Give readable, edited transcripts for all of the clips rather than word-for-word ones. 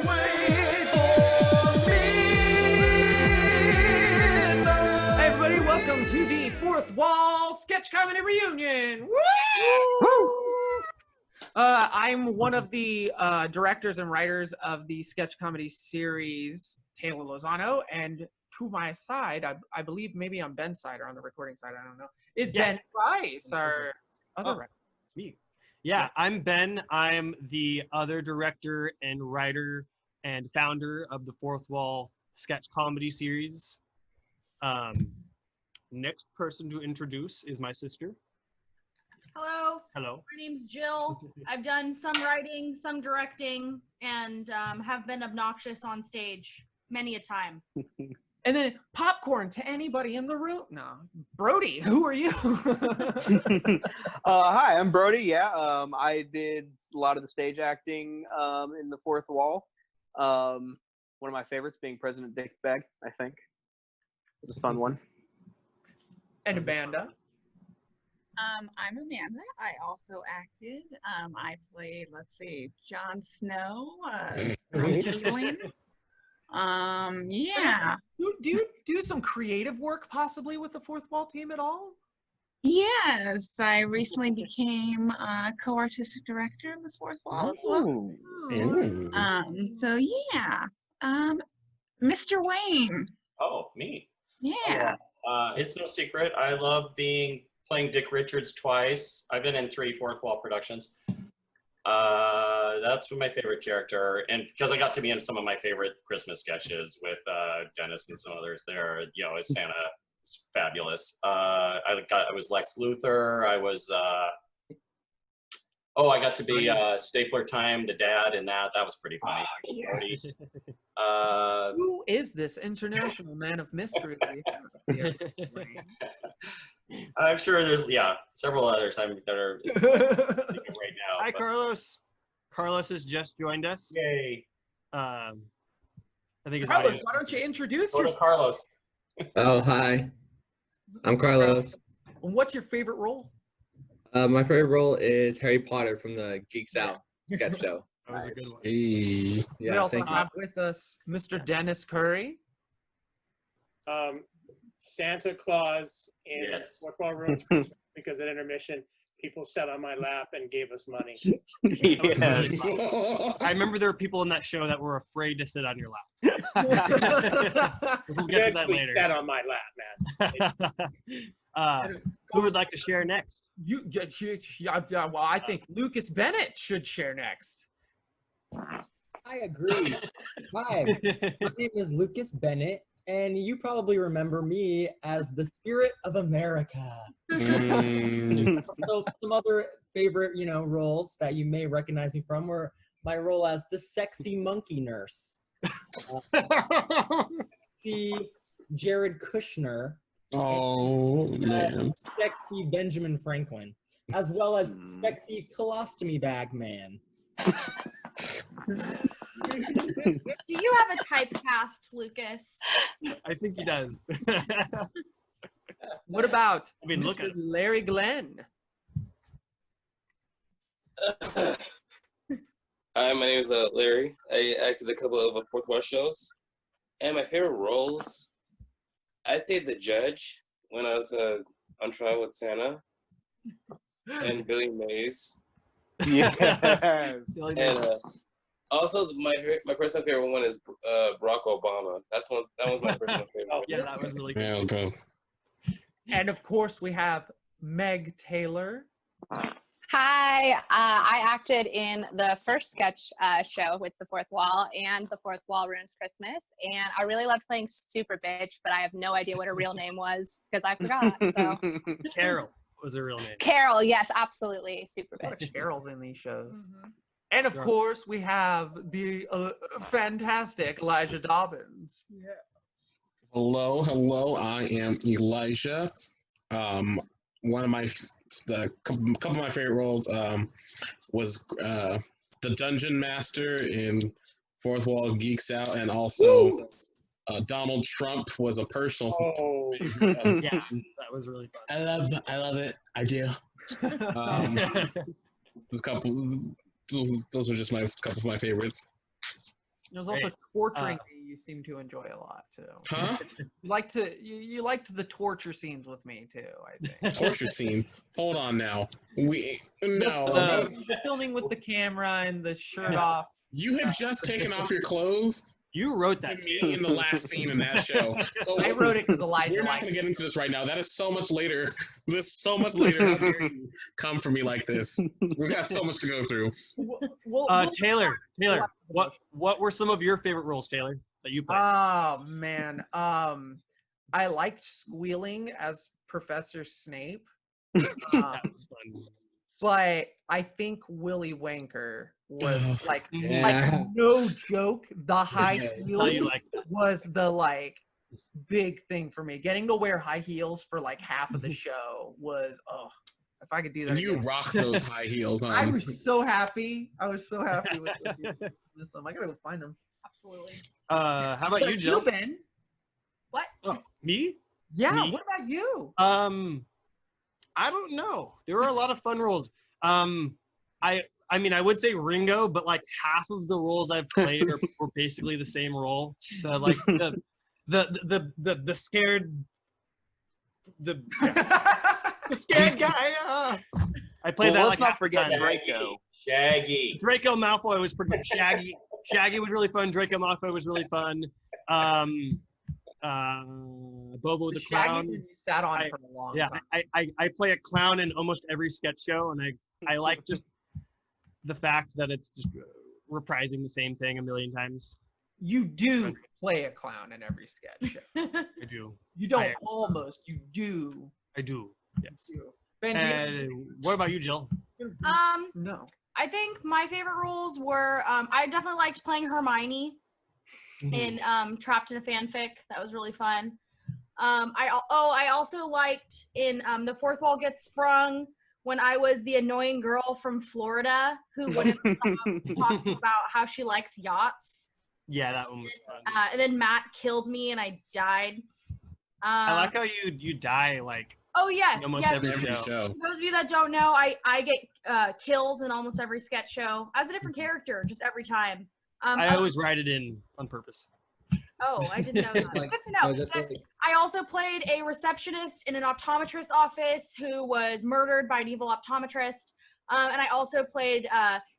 wait for me. Hey everybody, welcome to the Fourth Wall Sketch Comedy Reunion. Woo! I'm one of the directors and writers of the sketch comedy series, Taylor Lozano, and to my side, I believe maybe on Ben's side or on the recording side, I don't know, is Ben Price, our other writer. Me. Yeah, I'm Ben. I'm the other director and writer and founder of the Fourth Wall sketch comedy series. Next person to introduce is my sister. Hello. Hello. My name's Jill. I've done some writing, some directing, and have been obnoxious on stage many a time. And then popcorn to anybody in the room. No, Brody, who are you? Hi, I'm Brody. Yeah, I did a lot of the stage acting in the Fourth Wall. One of my favorites being President Dickbag, I think. It was a fun one. And Amanda. I'm Amanda. I also acted. I played, Jon Snow. Caitlin. Yeah. Do you do some creative work possibly with the Fourth Wall team at all? Yes, I recently became co-artistic director of the Fourth Wall as well. So yeah. Mr. Wayne. Oh, me. Yeah. It's no secret. I love playing Dick Richards twice. I've been in 3 Fourth Wall productions. That's my favorite character, and because I got to be in some of my favorite Christmas sketches with Dennis and some others there, as Santa, it's fabulous. I was Lex Luthor. I was I got to be Stapler Time, the dad, and that was pretty funny. Who is this international man of mystery? I'm sure there's several others that are thinking right now. Hi, Carlos. Carlos has just joined us. Yay! I think it's Carlos, why don't you introduce yourself? Carlos. Oh, hi. I'm Carlos. What's your favorite role? My favorite role is Harry Potter from the Geeks Out sketch show. That was a good one. Hey. We Yeah, also thank you. have with us Mr. Dennis Curry. Santa Claus in Yes. Fourth Wall Ruins Christmas, because at intermission, people sat on my lap and gave us money. Yes. I remember there were people in that show that were afraid to sit on your lap. We'll get to that Eventually later. sat on my lap, man. Who would like to share next? Well, I think Lucas Bennett should share next. I agree. Hi, my name is Lucas Bennett, and you probably remember me as the Spirit of America. So some other favorite, roles that you may recognize me from were my role as the sexy monkey nurse. See Jared Kushner. Oh, man. Sexy Benjamin Franklin, as well as sexy colostomy bag man. Do you have a typecast, Lucas? I think he does. What about look Mr. at him. Larry Glenn? Hi, my name is Larry. I acted a couple of Fourth Wall shows. And my favorite roles, I'd say the judge when I was on trial with Santa and Billy Mays. Yes. And also my personal favorite one is Barack Obama. That was my personal favorite. Oh, yeah, that was really good. Yeah, And of course, we have Meg Taylor. Hi, I acted in the first sketch show with the Fourth Wall and the Fourth Wall Ruins Christmas, and I really loved playing Super Bitch, but I have no idea what her real name was because I forgot. So Carol was her real name. Carol, yes, absolutely, Super Bitch. Carol's in these shows. And of course, we have the fantastic Elijah Dobbins. Yeah. Hello. I am Elijah. One of my couple of my favorite roles was the Dungeon Master in Fourth Wall Geeks Out, and also Donald Trump was a personal. Oh, yeah, that was really fun. I love it. I do. Those were just my couple of my favorites. There's also torturing me you seem to enjoy a lot too. Huh? You liked the torture scenes with me too, I think. Torture scene. Hold on now. The filming with the camera and the shirt off. You had just taken off your clothes. You wrote that to me in the last scene in that show. So I wrote it because Elijah. We're not going to get into this right now. That is so much later. This is so much later. How dare you come for me like this? We got so much to go through. Taylor, what were some of your favorite roles, Taylor, that you played? Oh man, I liked squealing as Professor Snape. That was fun. But I think Willy Wanker was like Yeah. no joke. The high How you heels like that? was the big thing for me. Getting to wear high heels for like half of the show was if I could do that. And you again. rock those high heels on. I was so happy. I was so happy with this. I gotta go find them. Absolutely. How about you, Jill? Ben? What? Oh, me? Yeah. Me? What about you? I don't know. There were a lot of fun roles. I mean, I would say Ringo, but like half of the roles I've played were basically the same role. The scared, the scared guy. I played that. Let's like not forget half the time. Draco. Shaggy. Draco Malfoy was pretty good. Shaggy was really fun. Draco Malfoy was really fun. Bobo the clown. You sat on for a long time. I play a clown in almost every sketch show, and I like just the fact that it's just reprising the same thing a million times. You do play a clown in every sketch show. I do. You don't almost. You do. I do. Yes. Ben, And what about you, Jill? No. I think my favorite roles were I definitely liked playing Hermione in Trapped in a Fanfic. That was really fun. I also liked in The Fourth Wall Gets Sprung when I was the annoying girl from Florida who wouldn't stop talking about how she likes yachts. Yeah, that one was fun. And then Matt killed me and I died. I like how you die like Oh yes, almost yes. every show. For those of you that don't know, I get killed in almost every sketch show as a different character, just every time. I always write it in on purpose. Oh, I didn't know that. Good to know. Because I also played a receptionist in an optometrist's office who was murdered by an evil optometrist. And I also played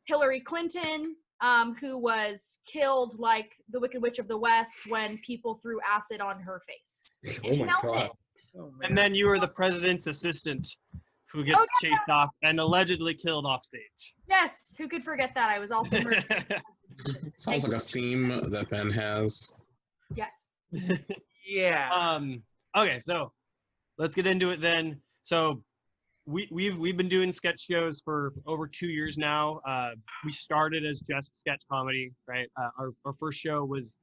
Hillary Clinton, who was killed like the Wicked Witch of the West when people threw acid on her face. And she melted. And then you were the president's assistant who gets chased off and allegedly killed off stage. Yes, who could forget that? I was also murdered. Sounds like a theme that Ben has. Yes. Yeah. Okay, so let's get into it then. So we've been doing sketch shows for over 2 years now. We started as just sketch comedy, right? Our first show was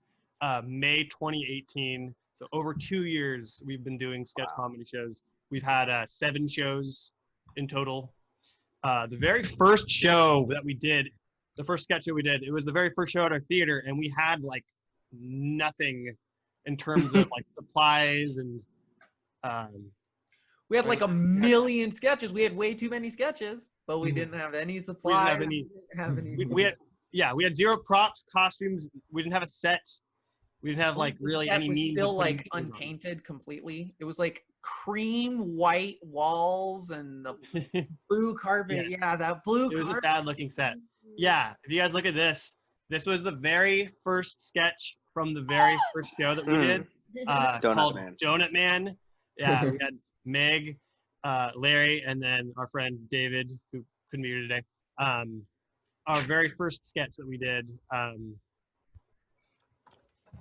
May 2018. So over 2 years we've been doing sketch comedy shows. We've had 7 shows in total. The very first show that we did, the first sketch show we did, it was the very first show at our theater, and we had like nothing in terms of like supplies and we had like a million sketches. We had way too many sketches, but we didn't have any supplies. We had 0 props, costumes. We didn't have a set. We didn't have like really any was means. Still like unpainted completely. It was like cream white walls and the blue carpet. Yeah, that blue carpet. It was a bad looking set. Yeah, if you guys look at this, this was the very first sketch from the very first show that we did, called Donut Man. Yeah, we had Meg, Larry, and then our friend David, who couldn't be here today. Our very first sketch that we did.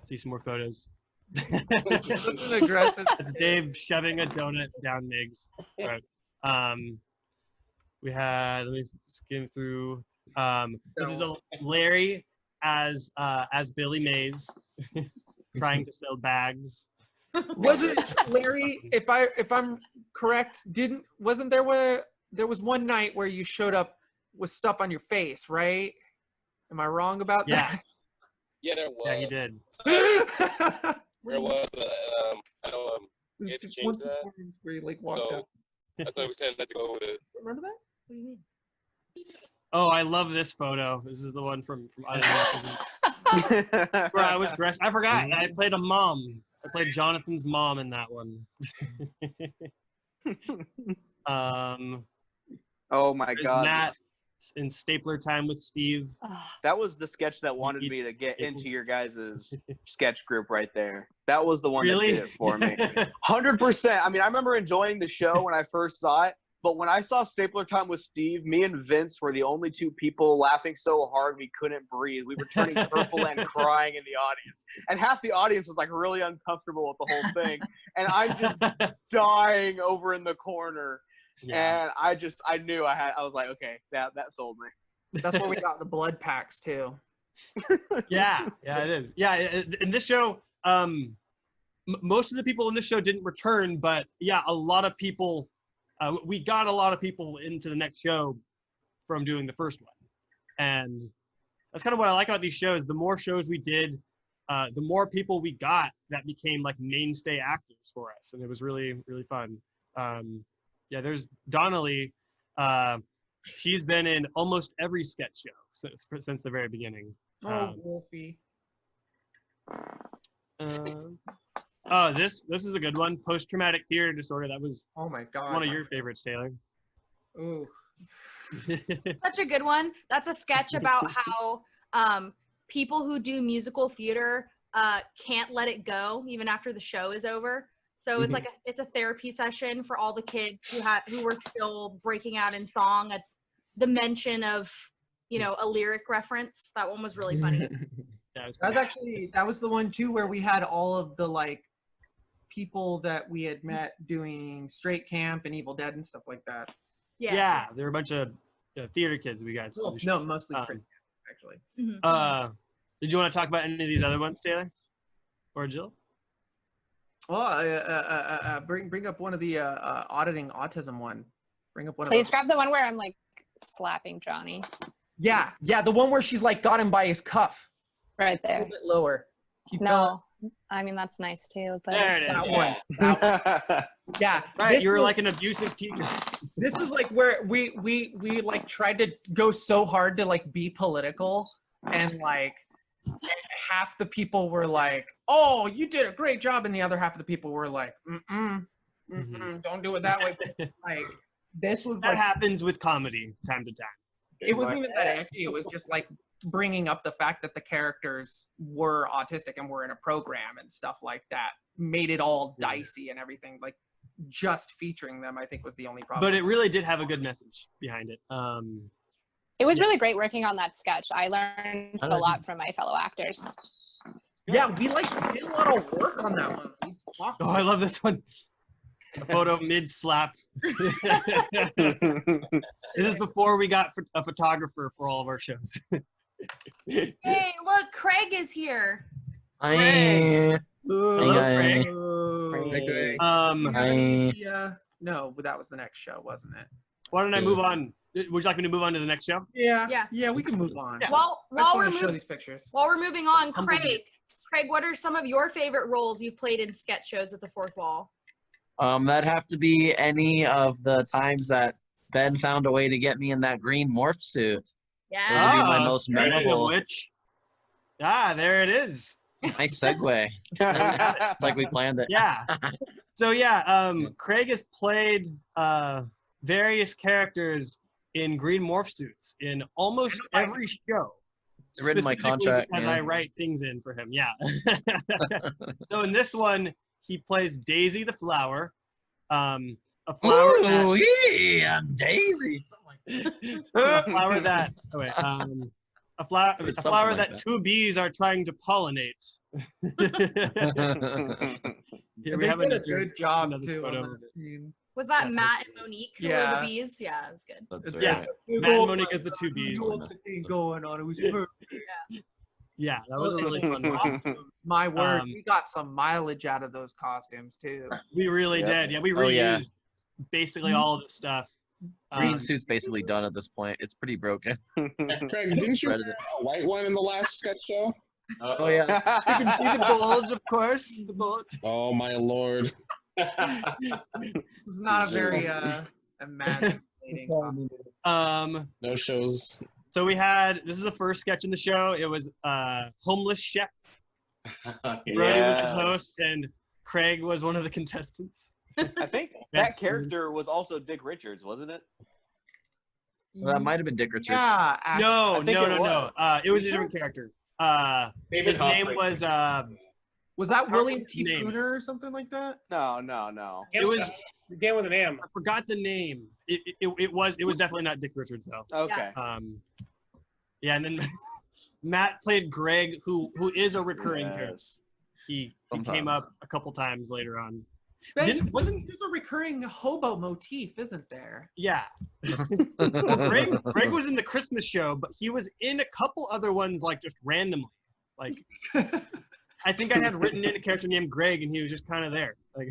See some more photos. Aggressive. It's Dave shoving a donut down Meg's throat. We had, let me skim through. This is a Larry as Billy Mays trying to sell bags. Was it Larry? If I'm correct, wasn't there was one night where you showed up with stuff on your face, right? Am I wrong about that? Yeah, there was. Yeah, he did. There was, I don't get to change that. Where you like walked out. That's why we said not to go with it. Remember that? What do you mean? Oh, I love this photo. This is the one from Where I was dressed. I forgot. I played a mom. I played Jonathan's mom in that one. Oh my God. Matt in Stapler Time with Steve. That was the sketch that wanted me to get into your guys' sketch group right there. That was the one that did it for me. 100%. I mean, I remember enjoying the show when I first saw it, but when I saw Stapler Time with Steve, me and Vince were the only two people laughing so hard we couldn't breathe. We were turning purple and crying in the audience. And half the audience was like really uncomfortable with the whole thing. And I'm just dying over in the corner. Yeah. And I knew I was like, okay, that sold me. That's where we got the blood packs too. Yeah, it is. Yeah, in this show, most of the people in this show didn't return, but yeah, a lot of people, we got a lot of people into the next show from doing the first one. And that's kind of what I like about these shows. The more shows we did, the more people we got that became like mainstay actors for us. And it was really, really fun. Yeah, there's Donnelly. She's been in almost every sketch show since the very beginning. Wolfie. This is a good one. Post-traumatic theater disorder. That was oh my God, one of your favorites, Taylor. Ooh. Such a good one. That's a sketch about how people who do musical theater can't let it go even after the show is over. So it's like it's a therapy session for all the kids who were still breaking out in song at the mention of, a lyric reference. That one was really funny. That was the one too where we had all of the like people that we had met doing Straight Camp and Evil Dead and stuff like that. Yeah, there were a bunch of theater kids we got. No, mostly Straight Camp actually. Did you want to talk about any of these other ones, Taylor or Jill? Well, bring up one of the auditing autism one. Bring up one. Please grab the one where I'm like slapping Johnny. Yeah, the one where she's like got him by his cuff. Right there. A little bit lower. Keep going. I mean that's nice too. But there it is. That one. Yeah. Right, you were like an abusive teacher. This was like where we like tried to go so hard to like be political and like. Half the people were like, "Oh, you did a great job," and the other half of the people were like, "Don't do it that way." Like, this was that happens with comedy time to time. It wasn't even that edgy. It was just like bringing up the fact that the characters were autistic and were in a program and stuff like that made it all dicey and everything. Like, just featuring them, I think, was the only problem. But it really did have a good message behind it. It was really great working on that sketch. I learned a lot from my fellow actors. Yeah, we did a lot of work on that one. Oh, I love this one. A photo mid-slap. This is before we got a photographer for all of our shows. Hey, look, Craig is here. Hi. Hello, Craig. No, but that was the next show, wasn't it? Why don't I move on? Would you like me to move on to the next show? Yeah, we can move on. Yeah. While we're moving on, Craig, what are some of your favorite roles you've played in sketch shows at the Fourth Wall? That'd have to be any of the times that Ben found a way to get me in that green morph suit. Yeah. Those would be my most memorable. There it is. Nice segue. It's like we planned it. Yeah. So Craig has played various characters in green morph suits in almost every show. I've written my contract. Because I write things in for him. Yeah. So in this one, he plays Daisy the flower. A flower. Ooh, I'm Daisy. A flower that. Oh wait. A flower that two bees are trying to pollinate. Here we have a good job too. On that scene. Was that Matt and Monique who were the bees? Yeah, it was good. That's Matt and Monique as the two bees. Going on. It was perfect. Yeah, that was a really fun one. My word, we got some mileage out of those costumes too. We really did. Yeah, we reused basically all of the stuff. Green suit's basically done at this point. It's pretty broken. Craig, didn't you wear a white one in the last sketch show? Oh yeah. You can see the bulge, of course. The bulge. Oh my lord. This is not a very imaginating costume. No shows So we had, this is the first sketch in the show. It was homeless chef. Brody was the host, and Craig was one of the contestants. I think that character was also Dick Richards, wasn't it? Well, that might have been Dick Richards. Yeah. No. It was a sure? different character. David His name was Was that William T. Kunert or something like that? No. It was Began with an M. I forgot the name. It was definitely not Dick Richards though. Okay. Yeah, and then Matt played Greg, who is a recurring character. He came up a couple times later on. There's a recurring hobo motif, isn't there? Yeah. Greg was in the Christmas show, but he was in a couple other ones like just randomly. Like I think I had written in a character named Greg, and he was just kind of there. Like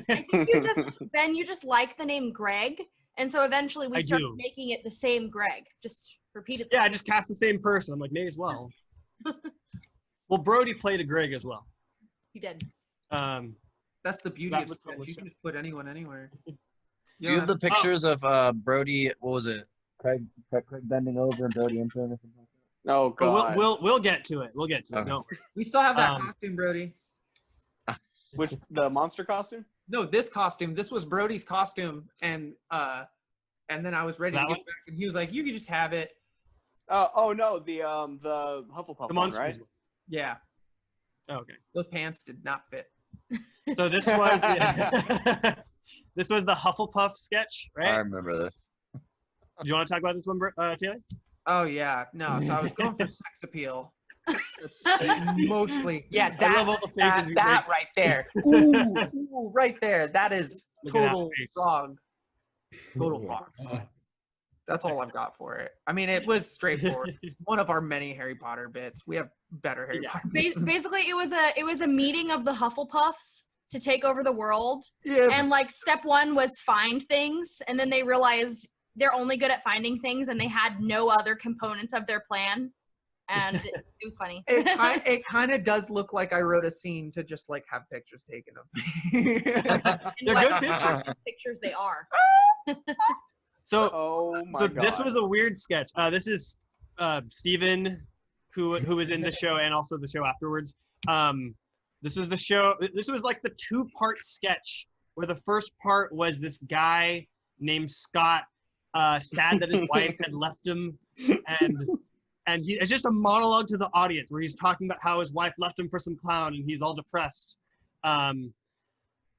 I think you just like the name Greg, and so eventually we started making it the same Greg, just repeatedly. Yeah, I just cast the same person. I'm like, may as well. Well, Brody played a Greg as well. He did. That's the beauty of sketch. You can just put anyone anywhere. Do you have the pictures of Brody? What was it? Craig bending over and Brody entering or something? Oh God. We'll get to it. We'll get to it. No. We still have that costume, Brody. Which the monster costume? No, this costume. This was Brody's costume, and then I was ready to get back, and he was like, "You can just have it." Oh no, the Hufflepuff one, right? Yeah. Oh, okay. Those pants did not fit. So this was this was the Hufflepuff sketch, right? I remember this. Do you want to talk about this one, Taylor? Oh yeah, no. So I was going for sex appeal. It's mostly, yeah. I love all the faces you that make. right there. Ooh, right there. That is total frog. Total frog. That's all I've got for it. I mean, it was straightforward. It's one of our many Harry Potter bits. We have better Harry Potter bits. Basically, it was a meeting of the Hufflepuffs to take over the world. Yeah. And like step one was find things, and then they realized they're only good at finding things, and they had no other components of their plan. And it was funny. It kind of does look like I wrote a scene to just like have pictures taken of me. They're good pictures. Pictures they are. So, this was a weird sketch. This is Steven, who was in the show and also the show afterwards. This was the show. This was like the 2-part sketch where the first part was this guy named Scott, sad that his wife had left him, and it's just a monologue to the audience where he's talking about how his wife left him for some clown and he's all depressed. And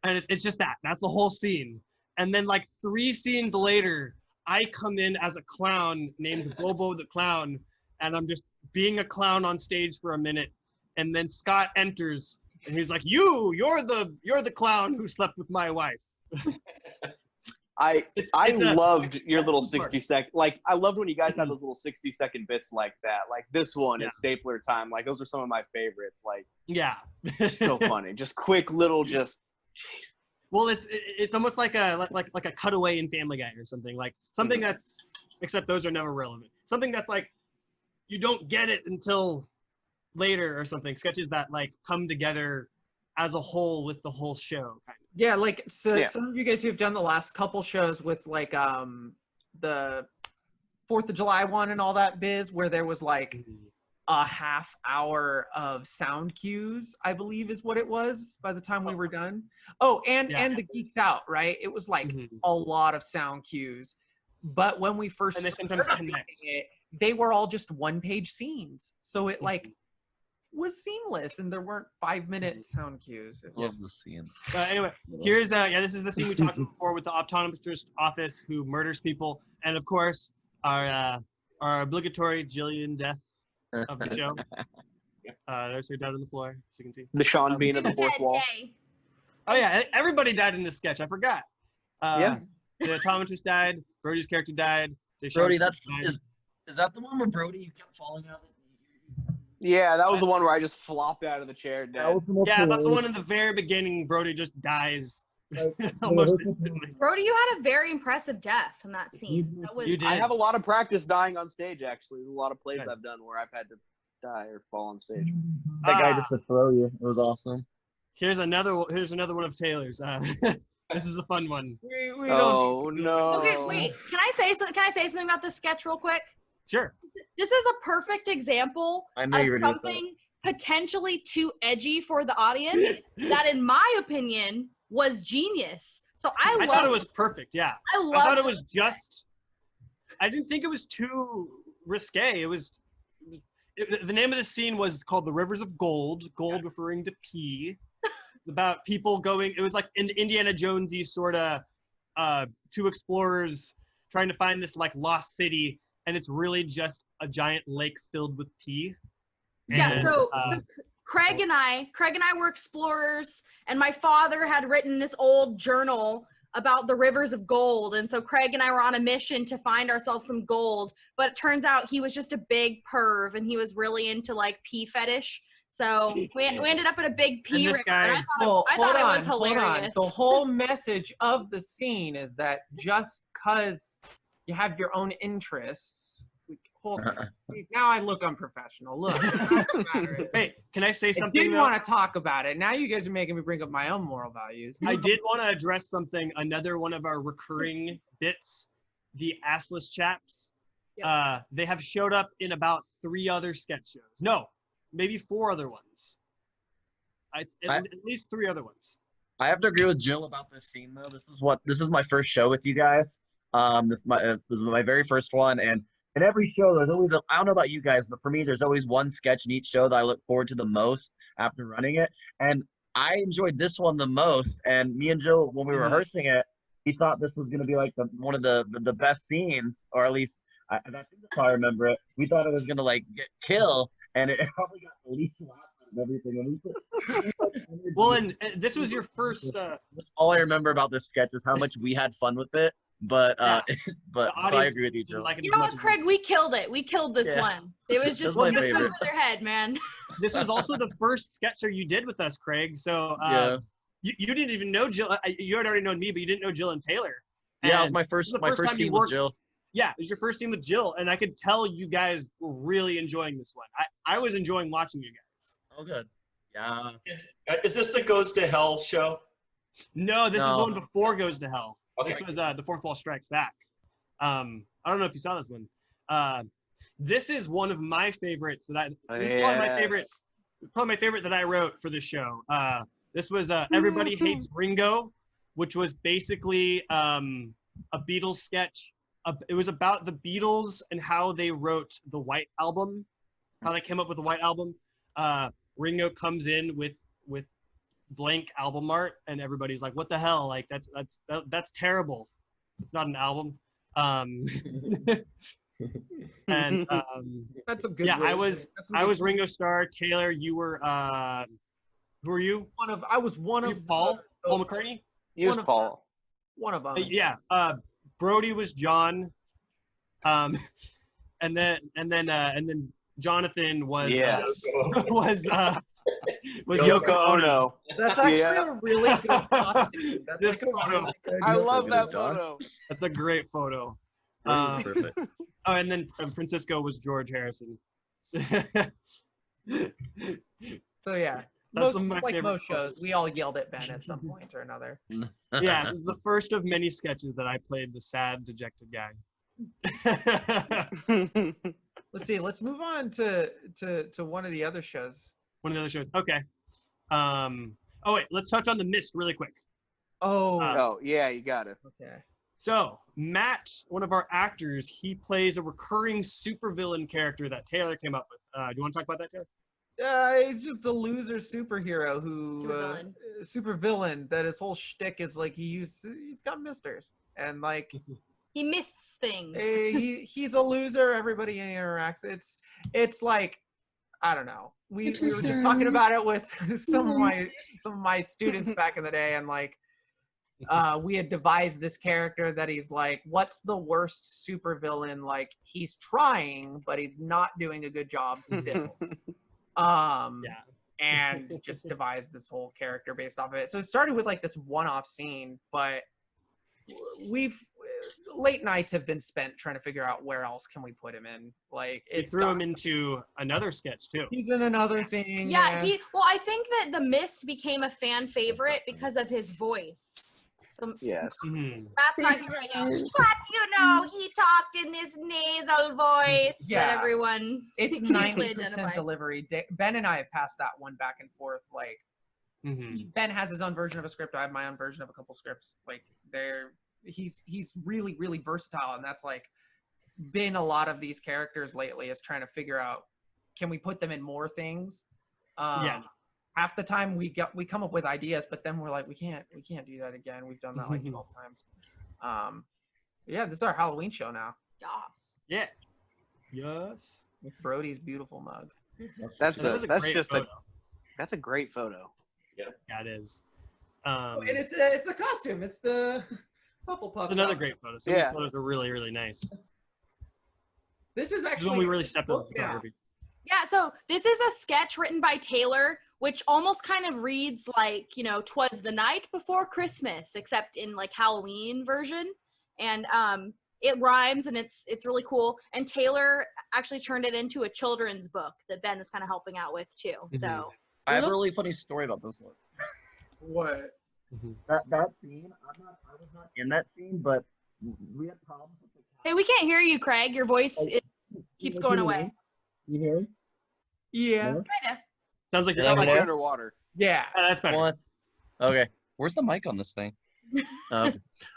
it's just that's the whole scene. And then like 3 scenes later, I come in as a clown named Bobo the Clown, and I'm just being a clown on stage for a minute. And then Scott enters, and he's like, "You're the clown who slept with my wife." I loved your little 60-second. Like I loved when you guys had those little 60-second bits like that. Like this one at Stapler Time. Like those are some of my favorites. Like so funny. Just quick little jeez. Well, it's almost like a cutaway in Family Guy or something, like something that's, except those are never relevant. Something that's like you don't get it until later or something. Sketches that like come together as a whole with the whole show. Kind of. Yeah, like some of you guys who've done the last couple shows with like the 4th of July one and all that biz, where there was like a half hour of sound cues, I believe is what it was by the time we were done. Oh, and the Geeks Out, right? It was like a lot of sound cues. But when we first started it, they were all just 1-page scenes. So it like was seamless, and there weren't 5-minute sound cues. Love the scene. Anyway, here's this is the scene we talked about before with the optometrist office who murders people, and of course our obligatory Jillian death of the show. There's her dead on the floor, as you can see. The Sean Bean of the 4th wall. Oh yeah, everybody died in this sketch. I forgot. The optometrist died. Brody's character died. Brody, is that the one where Brody kept falling out? Yeah, that was the one where I just flopped out of the chair dead. Yeah, that's the one in the very beginning. Brody just dies. Almost instantly. Brody, you had a very impressive death in that scene. That was. I have a lot of practice dying on stage. Actually, there's a lot of plays I've done where I've had to die or fall on stage. That guy just would throw you. It was awesome. Here's another one of Taylor's. This is a fun one. Oh no. Okay, wait. Can I say something about this sketch real quick? Sure. This is a perfect example I know of you were gonna say something potentially too edgy for the audience that, in my opinion, was genius. So I thought it was perfect. Yeah. I thought it was just. I didn't think it was too risque. It was. The name of the scene was called "The Rivers of Gold." Gold referring to pee. About people going. It was like an Indiana Jonesy sort of. Two explorers trying to find this like lost city, and it's really just a giant lake filled with pee. Yeah, And, so Craig and I were explorers, and my father had written this old journal about the rivers of gold, and so Craig and I were on a mission to find ourselves some gold, but it turns out he was just a big perv, and he was really into like pee fetish. So we ended up in a big pee river. And I thought it was hilarious. The whole message of the scene is that just because you have your own interests, now I look unprofessional. Look, hey, can I say something? I didn't want to talk about it. Now you guys are making me bring up my own moral values. I did want to address something. Another one of our recurring bits, the assless chaps. Yep. They have showed up in about 3 other sketch shows. No. Maybe 4 other ones. At least 3 other ones. I have to agree with Jill about this scene though. This is my first show with you guys. This was my very first one, and in every show there's always I don't know about you guys, but for me there's always one sketch in each show that I look forward to the most after running it. And I enjoyed this one the most. And me and Jill, when we were rehearsing it, we thought this was gonna be like one of the best scenes, or at least I think that's how I remember it. We thought it was gonna like kill. And it probably got the least laughs out of everything. Well, and this was your first. That's all I remember about this sketch is how much we had fun with it. But so I agree with you, Jill. You know what, Craig? We killed it. We killed this one. It was just my favorite. Their head, man. This was also the first sketch show you did with us, Craig. So you didn't even know Jill. You had already known me, but you didn't know Jill and Taylor. Yeah, it was my first scene with Jill. Yeah, it was your first scene with Jill, and I could tell you guys were really enjoying this one. I was enjoying watching you guys. Oh, good. Yeah. Is this the Goes to Hell show? No, this is the one before Goes to Hell. Okay. This was the Fourth Wall Strikes Back. I don't know if you saw this one. This is one of my favorites this is probably my favorite that I wrote for this show. This was Everybody Hates Ringo, which was basically a Beatles sketch. It was about the Beatles and how they wrote the White Album, how they came up with the White Album. Ringo comes in with blank album art, and everybody's like, "What the hell? Like that's terrible. It's not an album." And that's a good. Yeah, I was Ringo Starr. Taylor, you were who were you? I was one of Paul McCartney. He was Paul. One of them. Yeah. Brody was John, and then Jonathan was was Yoko Ono. That's actually a really good costume. This photo. I love that photo. That's a great photo. Perfect. Oh, and then Francisco was George Harrison. So yeah. Most shows, we all yelled at Ben at some point or another. Yeah, this is the first of many sketches that I played the sad, dejected guy. Let's see. Let's move on to one of the other shows. One of the other shows. Okay. Oh wait, let's touch on The Mist really quick. Oh yeah, you got it. Okay. So Matt, one of our actors, he plays a recurring supervillain character that Taylor came up with. Do you want to talk about that, Taylor? He's just a loser superhero who super villain that his whole shtick is like he's got misters and like he mists things. He's a loser. Everybody he interacts. It's like I don't know. We were just talking about it with some of my students back in the day, and like we had devised this character that he's like, what's the worst supervillain? Like he's trying, but he's not doing a good job still. And just devised this whole character based off of it. So it started with like this one-off scene, but late nights have been spent trying to figure out where else can we put him in. Like it threw him into another sketch too. He's in another thing. Yeah, I think that The Mist became a fan favorite because of his voice. So Yes. Matt's not here right now. But he talked in this nasal voice that everyone it's can easily 90% identify. delivery. Ben and I have passed that one back and forth. Like Ben has his own version of a script. I have my own version of a couple scripts. Like he's really, really versatile, and that's like been a lot of these characters lately is trying to figure out, can we put them in more things? Half the time we come up with ideas, but then we're like, we can't do that again. We've done that like 12 times. Yeah, this is our Halloween show now. Yes. Yeah. Yes. With Brody's beautiful mug. That's a great photo. Yeah, it is. And it's the costume. It's the Hufflepuff. It's another great photo. Some of these photos are really, really nice. This is actually when we really stepped up the photography. Yeah, so this is a sketch written by Taylor, which almost kind of reads like, 'twas the night before Christmas, except in like Halloween version. And it rhymes and it's really cool. And Taylor actually turned it into a children's book that Ben was kind of helping out with too. So I have a really funny story about this one. What? That scene, I was not in that scene, but we had problems with the hey, we can't hear you, Craig. Your voice keeps going away. You hear me? Yeah. Kinda. Sounds like you're underwater. Yeah. That's better. One. Okay. Where's the mic on this thing? All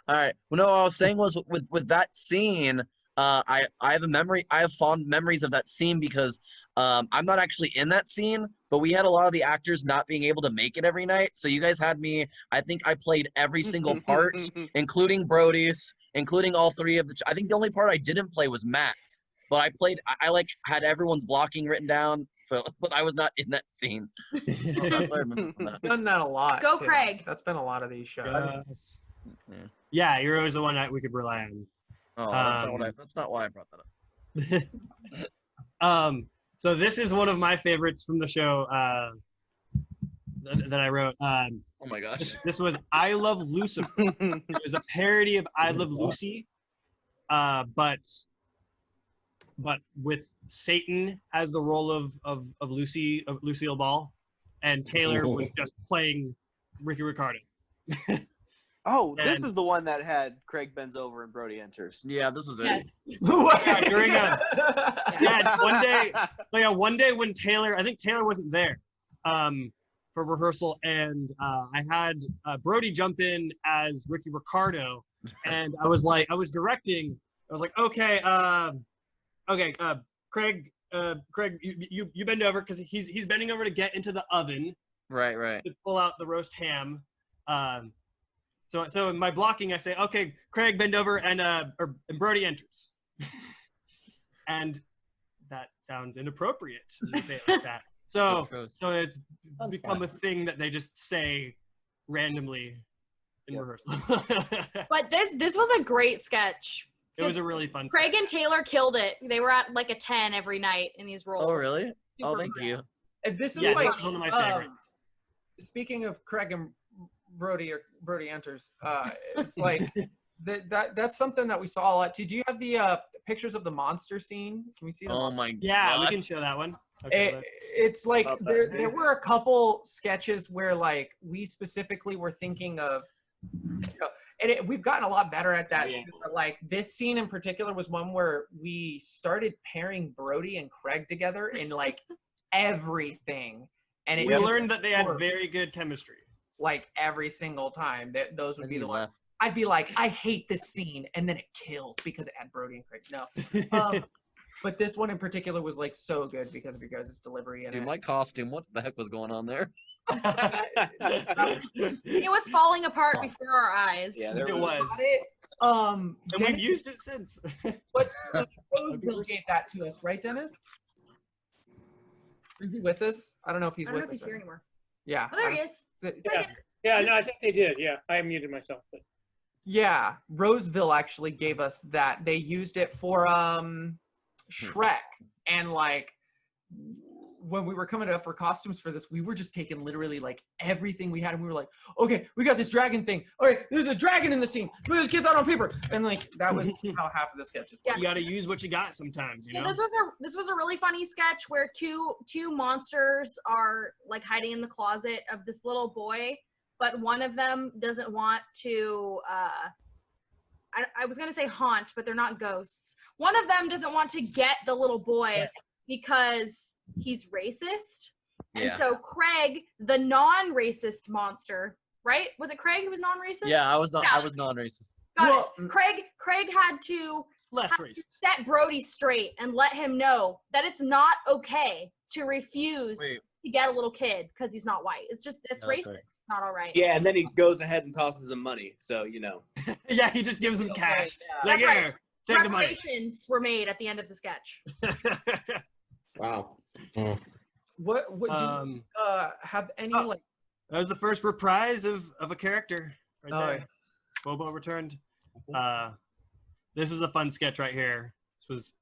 right. Well, no, what I was saying was with that scene, I have a memory. I have fond memories of that scene because I'm not actually in that scene, but we had a lot of the actors not being able to make it every night. So you guys had me. I think I played every single part, including Brody's, including all three of the. I think the only part I didn't play was Matt's. But I played. I like had everyone's blocking written down, but I was not in that scene. That's what I remember from that. Done that a lot. Go, too. Craig. That's been a lot of these shows. Yeah, you're always the one that we could rely on. Oh, that's not why I brought that up. So this is one of my favorites from the show that I wrote. Oh my gosh. This was I Love Lucifer. It was a parody of I Love Lucy, but with Satan as the role of Lucille Ball, and Taylor was just playing Ricky Ricardo. Oh, this is the one that had Craig bends over and Brody enters. Yeah, this is it. During one day when I think Taylor wasn't there for rehearsal, and I had Brody jump in as Ricky Ricardo, and I was directing. I was like, okay, Craig, you bend over because he's bending over to get into the oven. Right. To pull out the roast ham. So in my blocking, I say, okay, Craig, bend over, and Brody enters. And that sounds inappropriate to say it like that. So it's become a thing that they just say randomly in rehearsal. But this was a great sketch. It was a really fun Craig sketch. and Taylor killed it. They were at like a 10 every night in these roles. Oh, really? Super Thank you. And this is Yeah, like this is one of my favorites. Speaking of Craig and Brody enters, it's like that's something that we saw a lot. Did you have the pictures of the monster scene? Can we see them? Oh my god. Yeah, we can show that one. Okay, it's like there were a couple sketches where like we specifically were thinking of, and we've gotten a lot better at that. Yeah. Too, but like this scene in particular was one where we started pairing Brody and Craig together in like everything, and we learned that they had very good chemistry. Like every single time, those would be the ones. I'd be like, I hate this scene, and then it kills because it had Brody and Craig. No, but this one in particular was like so good because of you guys' delivery. And my costume, what the heck was going on there? It was falling apart before our eyes. Yeah, it was. And we've used it since. But Roseville gave that to us, right, Dennis? Is he with us? I don't know if he's I don't with know if us. he's here anymore. Yeah. Oh, there he is. Yeah, no, I think they did. Yeah, I muted myself. But. Yeah, Roseville actually gave us that. They used it for Shrek, and like when we were coming up for costumes for this, we were just taking literally like everything we had, and we were like, okay, we got this dragon thing. All right, there's a dragon in the scene. Let's get that on paper. And like that was how half of the sketches were. You got to use what you got sometimes, you know. Yeah, this was a really funny sketch where two monsters are like hiding in the closet of this little boy, but one of them doesn't want to. I was gonna say haunt, but they're not ghosts. One of them doesn't want to get the little boy because he's racist. And so Craig, the non-racist monster, right? Was it Craig who was non-racist? Yeah, I was non-racist. Got it. Craig had to racist. set Brody straight and let him know that it's not okay to refuse to get a little kid because he's not white. It's racist. Right. Not all right. Yeah, and then he goes ahead and tosses him money. So Yeah, he just gives him cash. Yeah. Like, That's here, take the money. Reparations were made at the end of the sketch. Wow. What do you have any like? That was the first reprise of a character right there. Bobo returned. This was a fun sketch right here. This was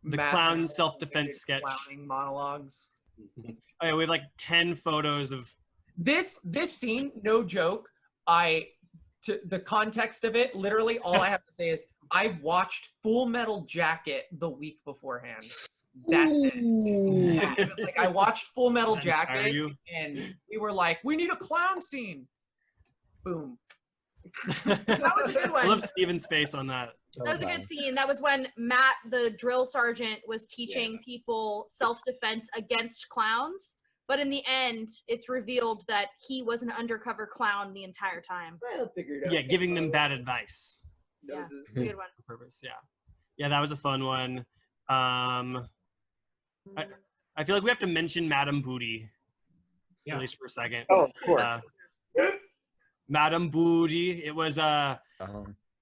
the clown self-defense sketch. Clowning monologues. Oh yeah, we have like 10 photos of this scene. No joke. The context of it. Literally, all I have to say is I watched Full Metal Jacket the week beforehand. That's it. It was like I watched Full Metal Jacket, and we were like, we need a clown scene. Boom. That was a good one. I love Steven's face on that. That was a good scene. That was when Matt, the drill sergeant, was teaching people self-defense against clowns. But in the end, it's revealed that he was an undercover clown the entire time. I'll figure it out. Yeah, giving them bad advice. Yeah, it's a good one. On purpose, yeah. Yeah, that was a fun one. I feel like we have to mention Madame Booty, at least for a second. Oh, of course. Madame Booty. It was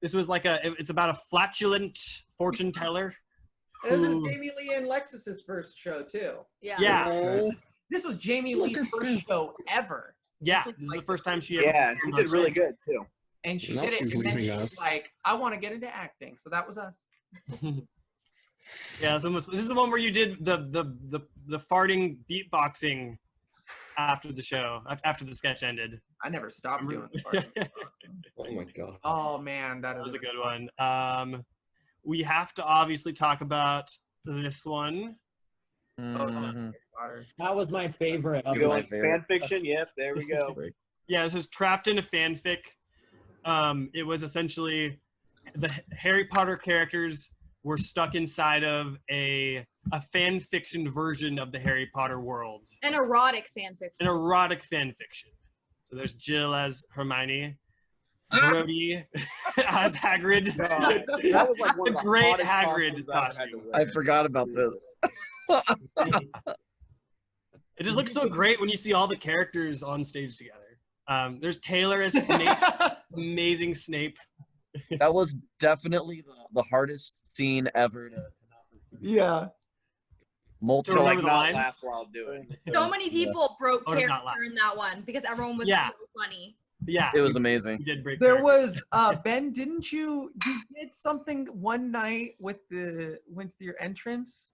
this was like it's about a flatulent fortune teller. This is Jamie Lee and Lexus's first show too. Yeah. This was Jamie Lee's first show ever. Yeah, this is the first time she ever. Yeah, she did really good too. And she did it, and then she was like, "I want to get into acting," so that was us. Yeah, this is the one where you did the farting beatboxing after the show, after the sketch ended. I never stopped doing the farting. Oh my god. Oh man, that was a good one. We have to obviously talk about this one. That was my favorite. Fan fiction. Yep, there we go. Yeah, this was Trapped in a Fanfic. It was essentially the Harry Potter characters were stuck inside of a fan fiction version of the Harry Potter world. An erotic fan fiction. An erotic fan fiction. So there's Jill as Hermione, Brody as Hagrid. God, that was like one the of the great hottest Hagrid costumes I've ever had to costume. wear. I forgot about this. It just looks so great when you see all the characters on stage together. There's Taylor as Snape, amazing Snape. That was definitely the hardest scene ever to Yeah. multiple Like not laugh while doing. So many people broke not laugh. character in that one because everyone was Yeah. so funny. Yeah, It was amazing. you did break There character. was Ben. Didn't you did something one night with your entrance?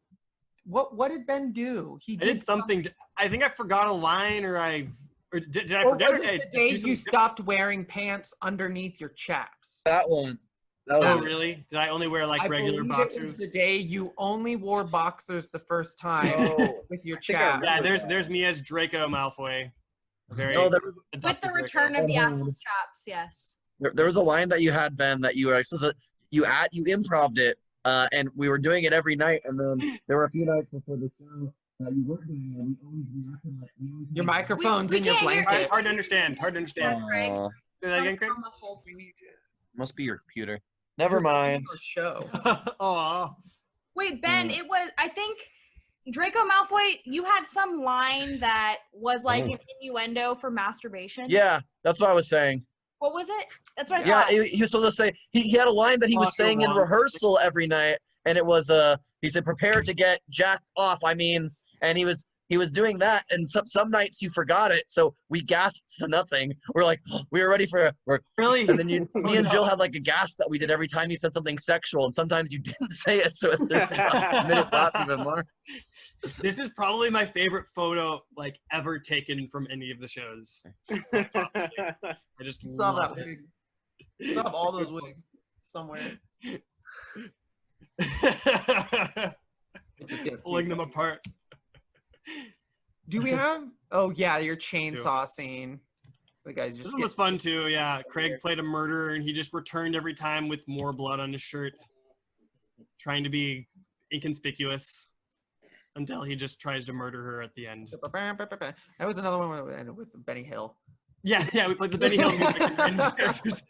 What did Ben do? He I did something. I think I forgot a line, or did I Or forget? was Or did I it just the day do something you different? stopped wearing pants underneath your chaps? That one. That Oh, was really? Did I only wear like I regular believe It was boxers? the day you only wore boxers the first time Oh, with your I think I chaps. Yeah, there's me as Draco Malfoy. Very. No, there With the adopted return Draco. of the assless chaps, yes. there was a line that you had, Ben, that you were you improv'd it, and we were doing it every night, and then there were a few nights before the show that you weren't doing it, and we always reacted like Your microphone's We in your can't hear blanket. Hard to understand. Hard to understand. Craig. Aw, Say that again, Craig. Muffled. must be your computer. Never mind. Your show. Aw. Wait, Ben, it was, I think, Draco Malfoy, you had some line that was like an innuendo for masturbation. Yeah, that's what I was saying. What was it? That's what I Yeah, thought. he was supposed to say he had a line that he was You're saying in wrong. rehearsal every night, and it was he said prepare to get jacked off. I mean, and he was doing that, and some nights you forgot it, so we gasped to nothing. We're like, we were ready for Really? and then me and Jill had like a gasp that we did every time you said something sexual, and sometimes you didn't say it, so it made us laugh even more. This is probably my favorite photo like ever taken from any of the shows. I just Saw love that it. wig. Stop all those wigs somewhere. Just get Pulling them apart. Do we have? Oh yeah, your chainsaw scene. The guy's This just. one was fun too. Yeah, Craig played a murderer, and he just returned every time with more blood on his shirt, trying to be inconspicuous until he just tries to murder her at the end. That was another one with Benny Hill. Yeah, we played the Benny Hill music and random characters.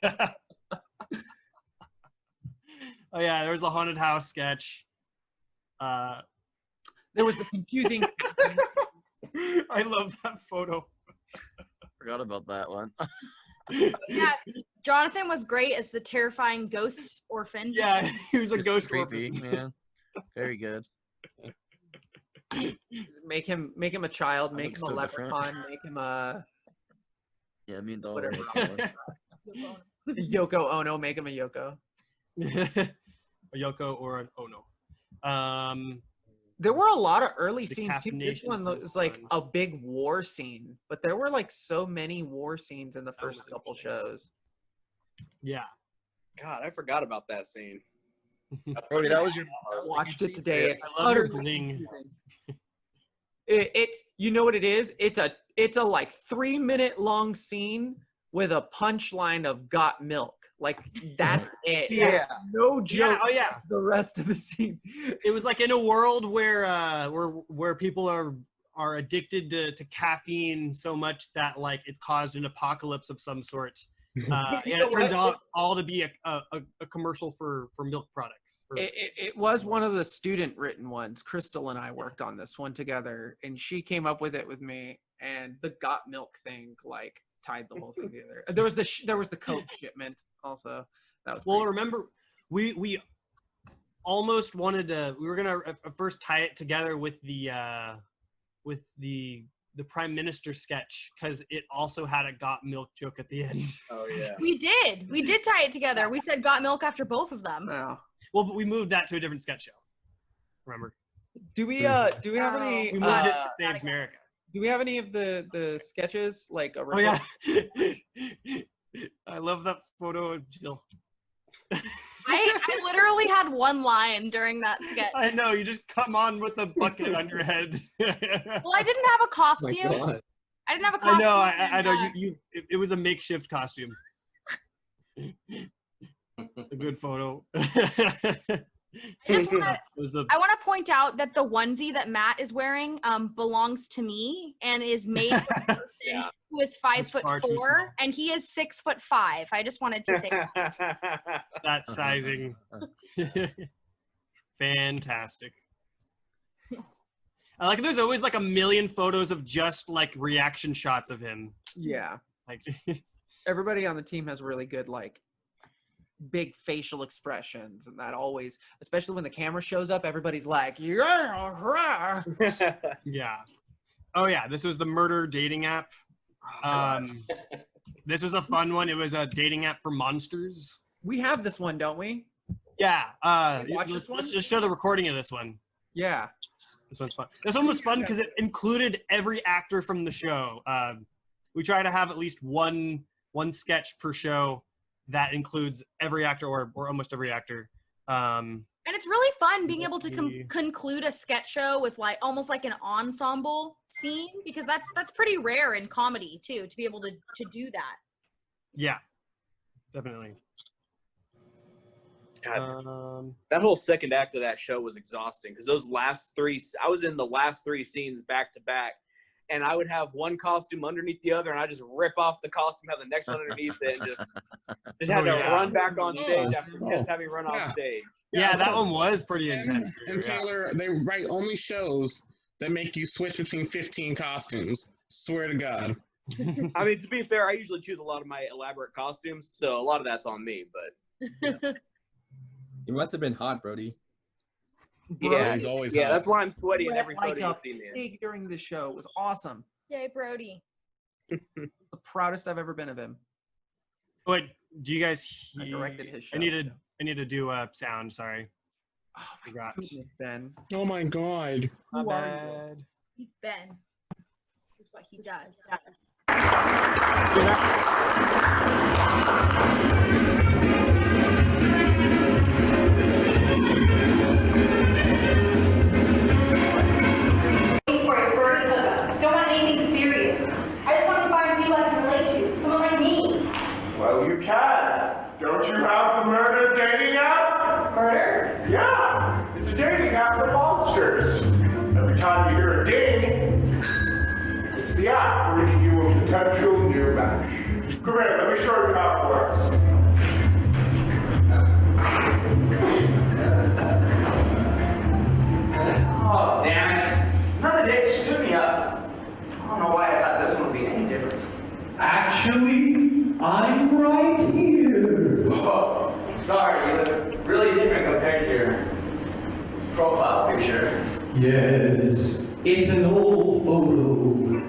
Oh yeah, there was a haunted house sketch. There was the confusing. I love that photo. Forgot about that one. Yeah, Jonathan was great as the terrifying ghost orphan. Yeah, he was a It's ghost creepy, orphan. man. Very good. Make him a child. That Make him looks a so different. leprechaun. Make him a Yeah, I mean, whatever. whatever. Yoko Ono. Make him a Yoko. A Yoko or an Ono. There were a lot of early The scenes too. This caffeination one was was like fun. a big war scene, but there were like so many war scenes in the first couple shows. Yeah. God, I forgot about that scene. Brody, that was your. I watched it today. It's I love your utterly bling. confusing. It's you know what it is? It's a like 3-minute long scene with a punchline of "got milk." Like that's it. Yeah. No joke. Yeah. Oh yeah. The rest of the scene. It was like in a world where people are addicted to caffeine so much that like it caused an apocalypse of some sort. And it turns out all to be a commercial for milk products. It was one of the student written ones. Crystal and I worked on this one together, and she came up with it with me. And the got milk thing like tied the whole thing together. There was the Coke shipment also. That was Well, remember we almost wanted to. We were gonna first tie it together with the Prime Minister sketch because it also had a got milk joke at the end. Oh yeah. We did tie it together. We said got milk after both of them. Wow. Well, but we moved that to a different sketch show. Remember? Do we have any? We moved it to Saves America. Do we have any of the sketches like? Oh yeah. I love that photo of Jill. I literally had one line during that sketch. I know, you just come on with a bucket on your head. Well, I didn't have a costume. God. I didn't have a costume. I know. It was a makeshift costume. A good photo. I want to point out that the onesie that Matt is wearing belongs to me and is made for a person who is 5'4" and he is 6'5". I just wanted to say that. That sizing. Fantastic. I like there's always like a million photos of just like reaction shots of him. Yeah. Like everybody on the team has really good like big facial expressions, and that always, especially when the camera shows up, everybody's like, yeah. Yeah. Oh yeah, this was the murder dating app. This was a fun one. It was a dating app for monsters. We have this one, don't we? Yeah. Watch this one? Let's just show the recording of this one. Yeah. This one's fun. This one was fun because it included every actor from the show. We try to have at least one sketch per show that includes every actor or almost every actor. And it's really fun being able to conclude a sketch show with like almost like an ensemble scene, because that's pretty rare in comedy too, to be able to do that. Yeah, definitely. God, that whole second act of that show was exhausting because those last three, I was in the last three scenes back to back, and I would have one costume underneath the other, and I just rip off the costume, have the next one underneath it, and just had to run back on stage after just having run off stage. Yeah, that one was pretty intense. And Taylor, they write only shows that make you switch between 15 costumes. Swear to God. I mean, to be fair, I usually choose a lot of my elaborate costumes, so a lot of that's on me, but. You must have been hot, Brody. Yeah, he's always hot. hot. That's why I'm sweaty in Wet every photo like you've a seen me in. pig during the show. It was awesome. Yay, Brody. The proudest I've ever been of him. But do you guys I directed his show. I need to do a sound, sorry. Oh my goodness, Ben. Oh my God. Who are you? He's Ben. This is what he does. For a furry hookup. Don't want anything serious. I just want to find people I can relate to. Don't you have the murder dating app? Murder? Yeah, it's a dating app for monsters. Every time you hear a ding, it's the app bringing you a potential new match. Come here, let me show you how it works. Oh, damn it. Another date stood me up. I don't know why I thought this one would be any different. Actually, I'm right here. Oh, sorry, you look really different compared to your profile picture. Yes, it's an old photo.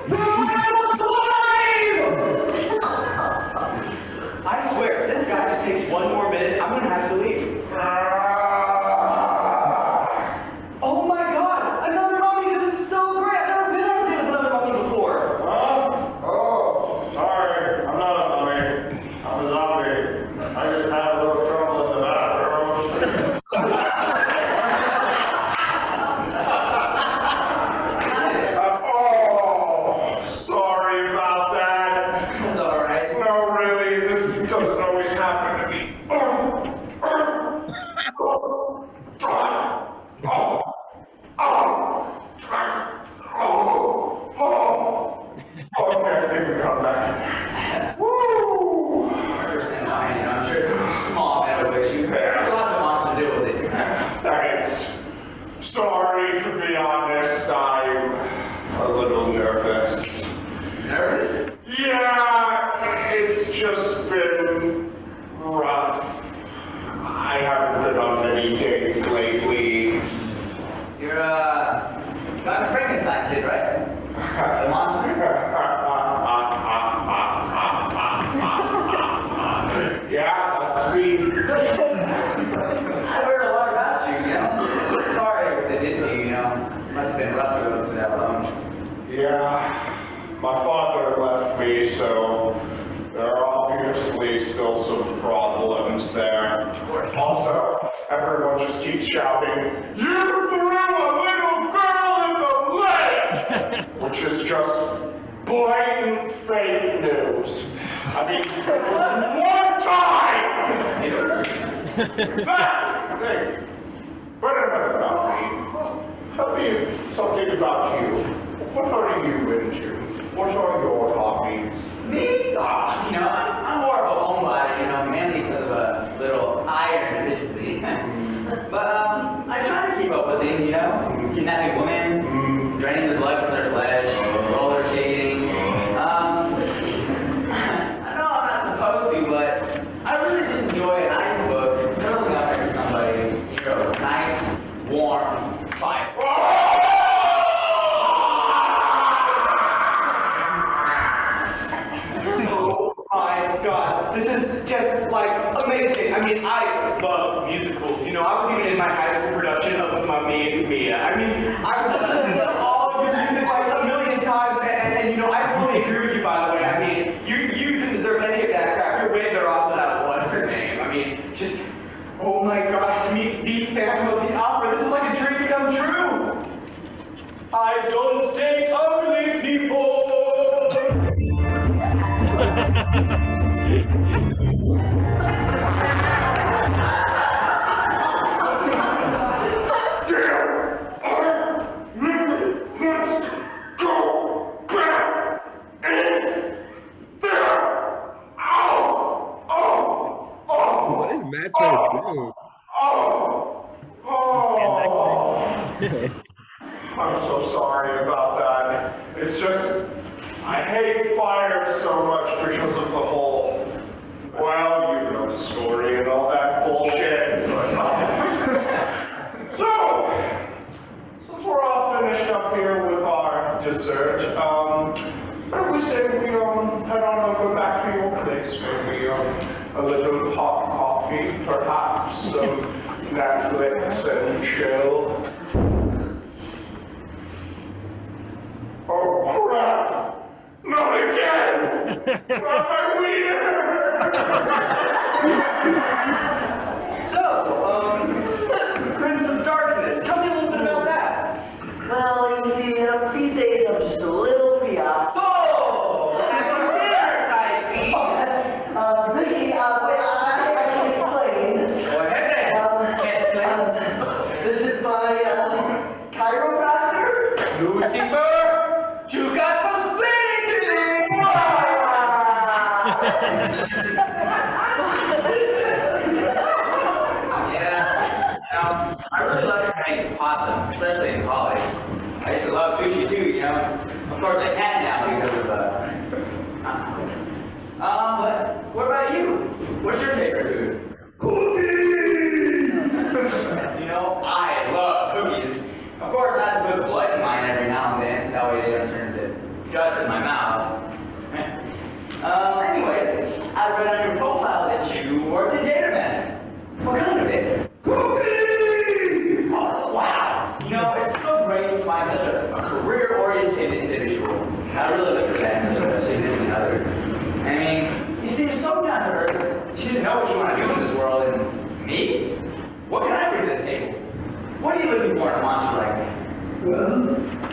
From when I was alive! I swear, this guy just takes one more minute, I'm gonna have to leave. Oh my god, another mummy, this is so great! I've never been on a date with another mummy before. Oh, sorry, I'm not a mummy. I'm a zombie. I just had a little trouble in the bathroom. Oh, sorry about that. It's alright. No, really, this doesn't always happen to me. Okay, I think we come back. Woo! I understand why, I'm sure it's a small metal issue. There's lots of monsters to deal with it. Thanks. Sorry, to be honest, I'm a little nervous. Nervous? Yeah, it's just been rough. I haven't been on many dates lately. You're, got a Frankenstein kid, right? The monster? Yeah, that's me. I heard a lot about you, Sorry what they did to you, Must have been rough to go through that alone. Yeah, my father left me, so there are obviously still some problems there. Also, everyone just keeps shouting, "You threw a little girl in the lake!" which is just blatant fake news. I mean, it was one time! Exactly, thank you. But enough about me. Tell me something about you. What are you into? What are your hobbies? Me? Oh, I'm more of a homebody, mainly because of a little iron deficiency. But I try to keep up with things, kidnapping women, draining the blood from their flesh, roller skating. I know I'm not supposed to, but I really just enjoy a nice book, curling up next to somebody, nice, warm fire. Oh my god, this is just amazing. I mean, I love musicals. I was even in my high school production of Mummy and Mia. I mean, I've listened to all of your music a million times, and I totally agree with you, by the way. I mean, you didn't deserve any of that crap. You're way better off than that. What's her name? I mean, just, oh my gosh, to meet the Phantom of the Opera, this is like a dream come true. I don't date ugly people. What is Matt trying to do? I'm so sorry about that. It's just, I hate fire so much because of the whole, well, you know the story and all that bullshit. So, since we're all finished up here with our dessert, why don't we say we head on over back to your place, maybe a little hot coffee, perhaps some Netflix and chill. Oh crap! Not again! Not my wiener! So, Prince of Darkness, tell me a little bit about that. Well, you see, these days I'm just a little preoccupied. Oh! That's a dinner, I see! Ricky, wait, Yeah, I really love to make pasta, especially in college. I used to love sushi too, you know. Of course I can now because of but what about you? What's your favorite food? Cookies! You know, I love cookies. Of course I have to put blood in mine every now and then, that way they don't turn into dust in my mouth. Anyways, I read on your profile that you worked at Dataman. What kind of it? Cookies! Oh, wow! You know, it's so great to find such a career-oriented individual. I really look for that in such a significant other. I mean, you seem so down to earth. You should know what you want to do in this world, and me? What can I bring to the table? What are you looking for in a monster like me? Well,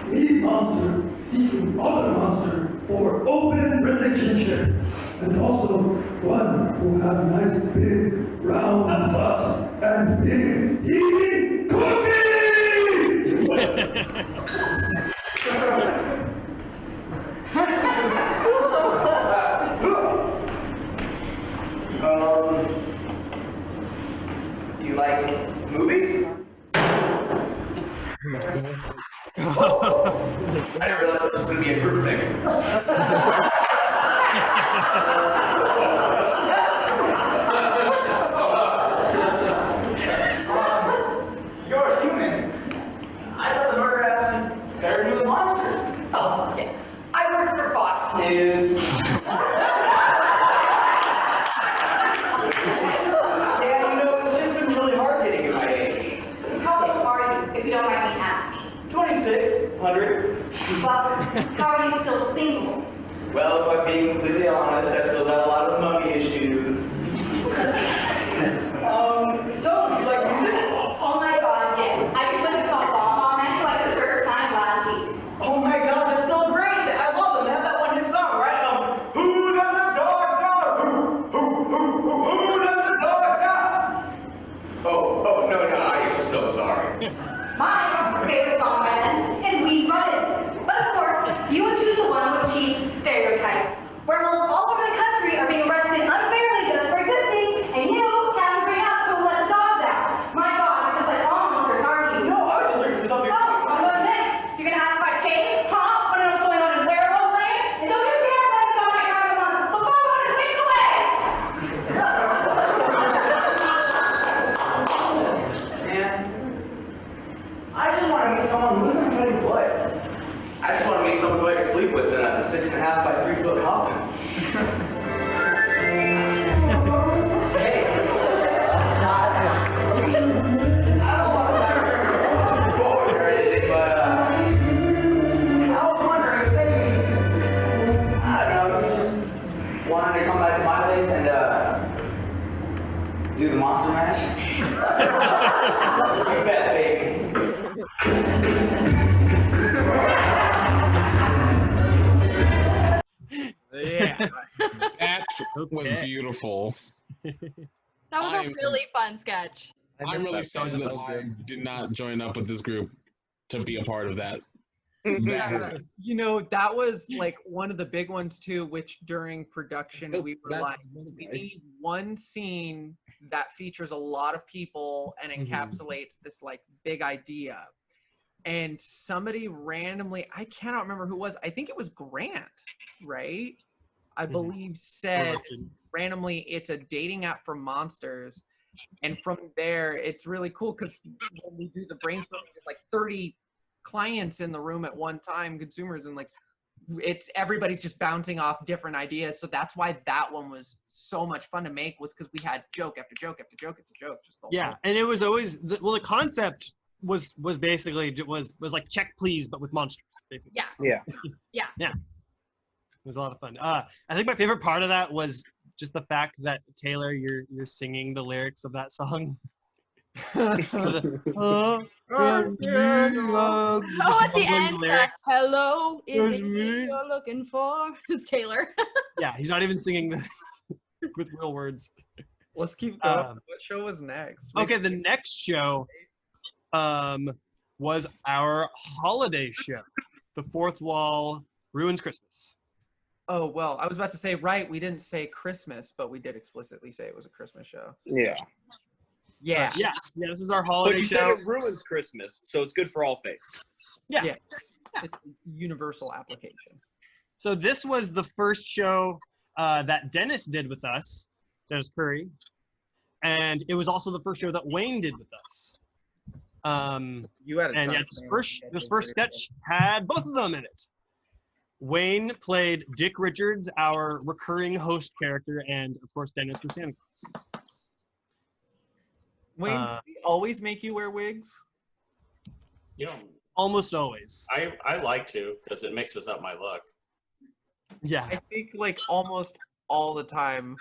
me monster seeking other monster for open relationship, and also one who have nice big round butt and big eating cookies. You like movies? I didn't realize this was going to be a group thing. You're a human. I thought the murder happened better than the monsters. Oh, yeah. I work for Fox News. Yeah, you know, it's just been really hard getting at my age. How old are you, if you don't mind me asking? 2600. Well, how are you still single? Well, if I'm being completely honest, I've still got a lot of mummy issues. So, do you like music? Oh my god, yes. I just went and saw Bomb Man for like the third time last week. Oh my god, that's so great! I love them. They have that one hit song, right? Who let the dogs out? Who let the dogs out? Oh, no, I am so sorry. My favorite song by them is We Runnin'. But of course, you would choose the one with cheap stereotypes. Werewolves all over the country are being arrested unfairly just for existing, and you have to bring up Who Let the Dogs Out. My god, you're just like all monsters, aren't you? No, I was just looking for something. Oh, what's next? You're gonna ask if I shave? Huh? Wanna know what's going on in werewolf land? And don't you dare let it go my time alone. The Bobo is weeks away! Man, I just want to meet someone who isn't afraid of blood. I just want to meet someone who I can sleep with in a 6.5 by 3 foot coffin. Hey, I don't want to sound too forward or anything, but I was wondering if maybe, I don't know, you just wanted to come back to my place and do the monster mash. You bet, baby. Yeah. That was beautiful. That was a really fun sketch. I'm really sad that I did not join up with this group to be a part of that. You know, that was like one of the big ones too, which during production we were like, we need one scene that features a lot of people and encapsulates this like big idea. And somebody randomly, I cannot remember who it was, I think it was Grant, right? I believe said randomly it's a dating app for monsters. And from there, it's really cool because when we do the brainstorming, there's like 30 clients in the room at one time, consumers, and like it's everybody's just bouncing off different ideas. So that's why that one was so much fun to make, was because we had joke after joke after joke after joke. Just the Yeah, and it was always the concept was basically was like check please, but with monsters. Basically. Yeah. Yeah. It was a lot of fun. I think my favorite part of that was just the fact that Taylor, you're singing the lyrics of that song. Oh, at the end, hello, is it me you're looking for? It's Taylor. Yeah, he's not even singing with real words. Let's keep going. What show was next? Okay, the next show was our holiday show, The Fourth Wall Ruins Christmas. Oh, well, I was about to say, right, we didn't say Christmas, but we did explicitly say it was a Christmas show. Yeah. Yeah. Yeah, this is our But holiday you show. said it ruins Christmas, so it's good for all faiths. Yeah. It's universal application. So this was the first show that Dennis did with us, Dennis Curry, and it was also the first show that Wayne did with us. You had a ton of this first sketch had both of them in it. Wayne played Dick Richards, our recurring host character, and of course Dennis was Santa Claus. Wayne, do we always make you wear wigs? You know, almost always. I like to because it mixes up my look. Yeah. I think like almost all the time,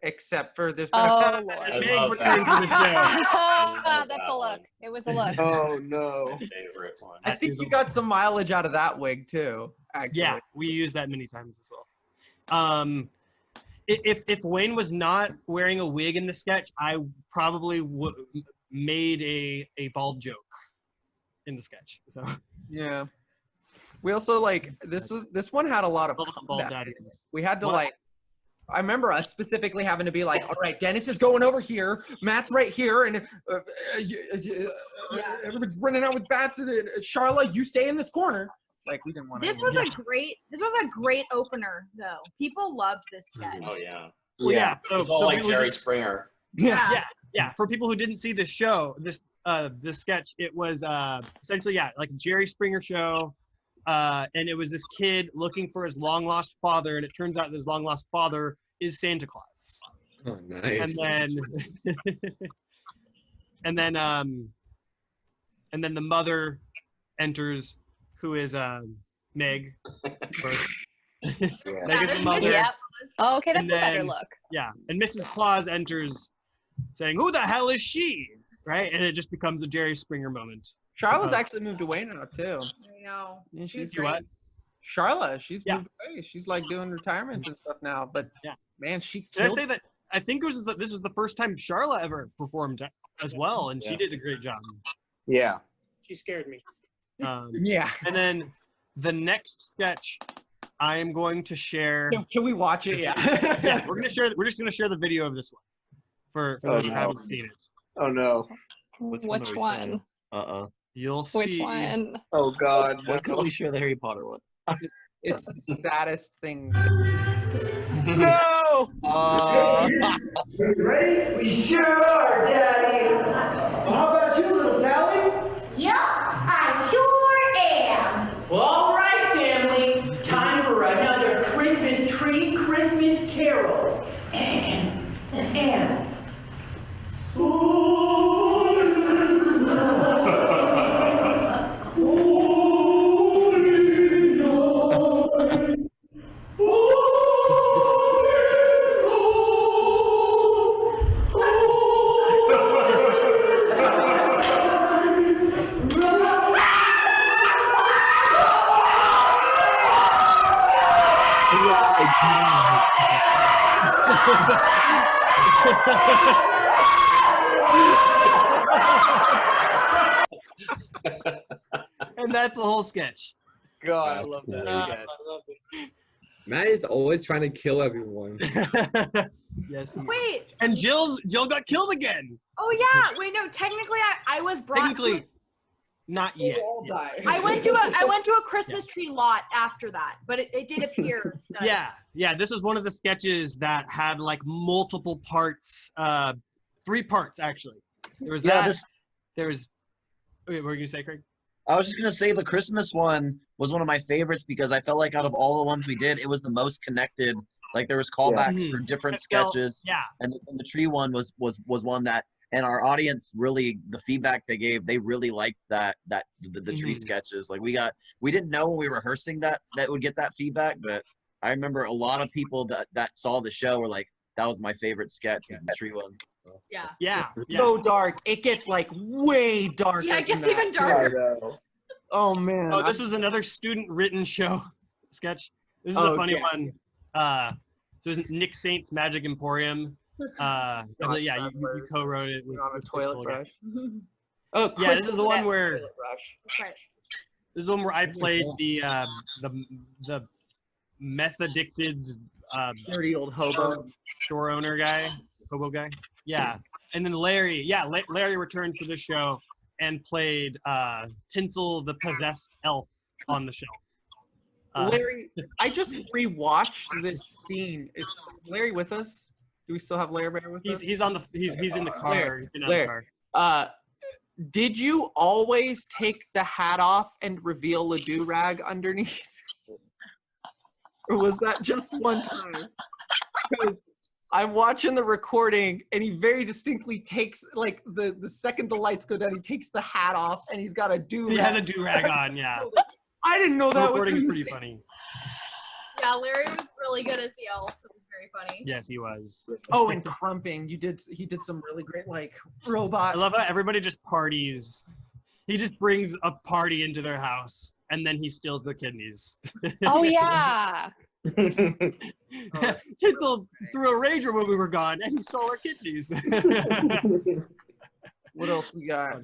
except for there's been Oh, a Lord. I love that. That's a look. It was a look. Oh no. My favorite one. I think you got some mileage out of that wig too. Actually. Yeah, we use that many times as well. If Wayne was not wearing a wig in the sketch, I probably would made a bald joke in the sketch. So yeah, we also like this one had a lot of bald comeback. daddies. We had to What? like. I remember us specifically having to be like, all right, Dennis is going over here, Matt's right here, and everybody's running out with bats, and Charlotte, you stay in this corner. Like we didn't want to. This was a great opener though. People loved this sketch. Oh yeah. Well, yeah. It was all like Jerry Springer. Yeah. For people who didn't see this show, this sketch, it was essentially like a Jerry Springer show, and it was this kid looking for his long lost father, and it turns out that his long lost father is Santa Claus. Oh, nice. And then the mother enters, who is Meg. Meg is the mother. Yep. Oh, okay, that's And a better then- look. Yeah, and Mrs. Claus enters, saying, "Who the hell is she?" Right, and it just becomes a Jerry Springer moment. Charlotte's actually moved away now too. I know. Yeah, she's Do what? Charlotte. She's moved away. She's like doing retirements and stuff now. But man, she Did I killed. say that? I think this was the first time Charlotte ever performed as well, and she did a great job. Yeah. She scared me. Yeah. And then the next sketch, I am going to share. Can we watch it? Yeah. Yeah, we're just gonna share the video of this one for those who haven't seen it. Oh no. Which one? You'll Which see. one? Oh god. When can we share the Harry Potter one? It's the saddest thing. No. Ready? We sure are, Daddy. Well, how about you, little Sally? Yup, I sure am. Well, all right, family. Time for another Christmas tree Christmas carol. And And that's the whole sketch. God, I love that. Matt is always trying to kill everyone. Yes. he is. Wait. And Jill got killed again. Oh yeah. Wait, no. Technically, I was brought. Technically, not yet. I went to a Christmas tree lot after that, but it did appear. That Yeah. This is one of the sketches that had like multiple parts, 3 parts actually. There was there was. Wait, what were you gonna say, Craig? I was just gonna say the Christmas one was one of my favorites because I felt like out of all the ones we did, it was the most connected. Like there was callbacks for different sketches. Yeah. And the tree one was one that, and our audience really, the feedback they gave, they really liked the tree sketches. Like we didn't know when we were rehearsing that would get that feedback, but I remember a lot of people that saw the show were like, that was my favorite sketch, was the tree one. So. Yeah. So dark. It gets like way darker. Yeah, it gets than even that, darker. too. Oh man. Oh, this was another student-written show sketch. This is a funny one. So it was Nick Saint's Magic Emporium. You co-wrote it with on a toilet brush. Oh, yeah, this is the one where brush. Right. this is the one where I played the meth addicted dirty old hobo store owner guy, hobo guy. Yeah, and then Larry. Yeah, Larry returned for the show and played Tinsel the possessed elf on the show. Larry, I just rewatched this scene. Is Larry with us? Do we still have Larry Bear with us? He's in the car. Larry, did you always take the hat off and reveal a do-rag underneath? Or was that just one time? Because I'm watching the recording and he very distinctly takes, like, the second the lights go down, he takes the hat off and he's got a do-rag. He has a do-rag on, yeah. I didn't know that was recording is pretty funny. Yeah, Larry was really good as the elf. It was very funny. Yes, he was. Oh, and crumping. He did some really great, like, robots. I love how everybody just parties. He just brings a party into their house and then he steals the kidneys. Oh yeah. Tinsel threw a rager when we were gone and he stole our kidneys. What else we got?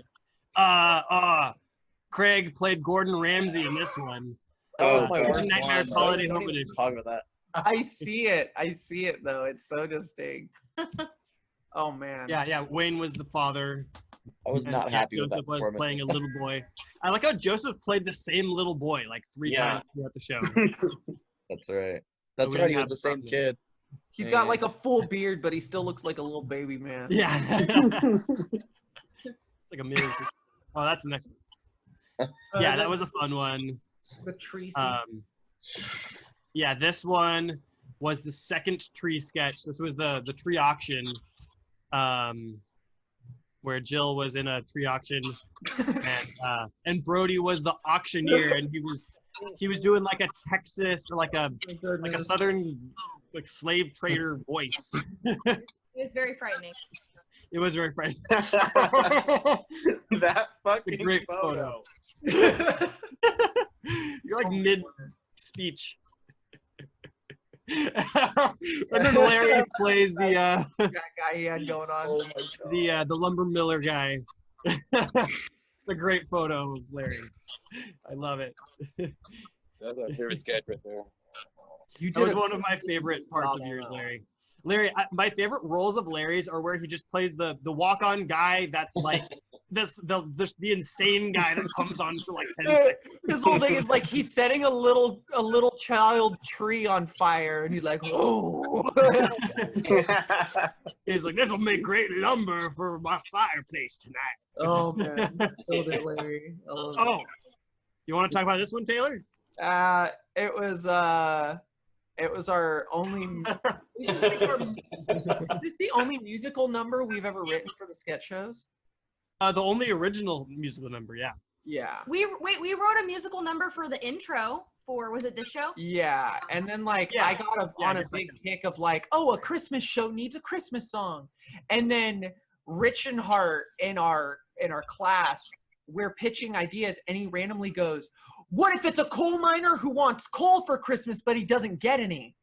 Craig played Gordon Ramsay in this one. That was my worst Nightmares one. Holiday Don't Home even Edition. talk about that. I see it though. It's so distinct. Oh man. Yeah. Wayne was the father. I was not happy with that Joseph was performance. playing a little boy. I like how Joseph played the same little boy like 3 times throughout the show. That's right. That's we right. didn't He was have the same problems. kid. He's got like a full beard, but he still looks like a little baby man. Yeah. It's like a million. Oh, that's the next one. Yeah, that was a fun one. The tree scene. Yeah, this one was the second tree sketch. This was the tree auction, where Jill was in a tree auction, and Brody was the auctioneer, and he was doing like a Texas or like a southern like slave trader voice. It was very frightening. It was very frightening. That fucking great photo. You're like mid speech. And then Larry plays the that guy he had going on. the lumber miller guy. It's a great photo of Larry. I love it. That's my favorite sketch right there. That was one of my favorite parts of yours, Larry. Larry, my favorite roles of Larry's are where he just plays the walk-on guy that's like the insane guy that comes on for like 10 seconds. His whole thing is like he's setting a little child tree on fire, and he's like, "Oh!" He's like, "This will make great lumber for my fireplace tonight." Oh man, killed it, Larry. I love it. Oh, you want to talk about this one, Taylor? It was our only. This is the only musical number we've ever written for the sketch shows. The only original musical number, yeah. Yeah. We wrote a musical number for the intro for, was it this show? Yeah, and then like I got on a big kick of like, oh, a Christmas show needs a Christmas song, and then Rich and Hart in our class, we're pitching ideas, and he randomly goes, "What if it's a coal miner who wants coal for Christmas but he doesn't get any?"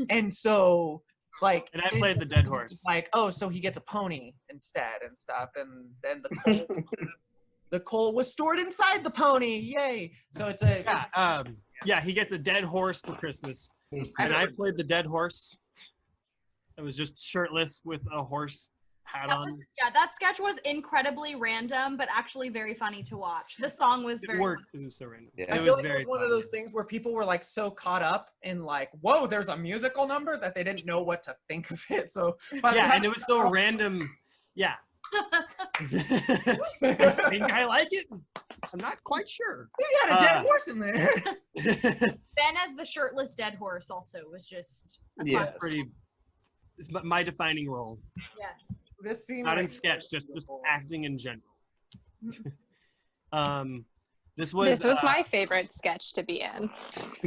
And so like, and I played the dead horse. Like, oh, so he gets a pony instead and stuff, and then the coal was stored inside the pony. Yay! So it's a he gets a dead horse for Christmas, and I played the dead horse. It was just shirtless with a horse hat on. That sketch was incredibly random, but actually very funny to watch. The song was very. It worked because it was so random. Yeah. I feel like it was one of those things where people were like so caught up in like, whoa, there's a musical number, that they didn't know what to think of it. So and it was so random. Yeah. I think I like it. I'm not quite sure. You had a dead horse in there. Ben as the shirtless dead horse also was just. It's pretty. It's my defining role. Yes. This scene. Not in sketch, just acting in general. This was my favorite sketch to be in.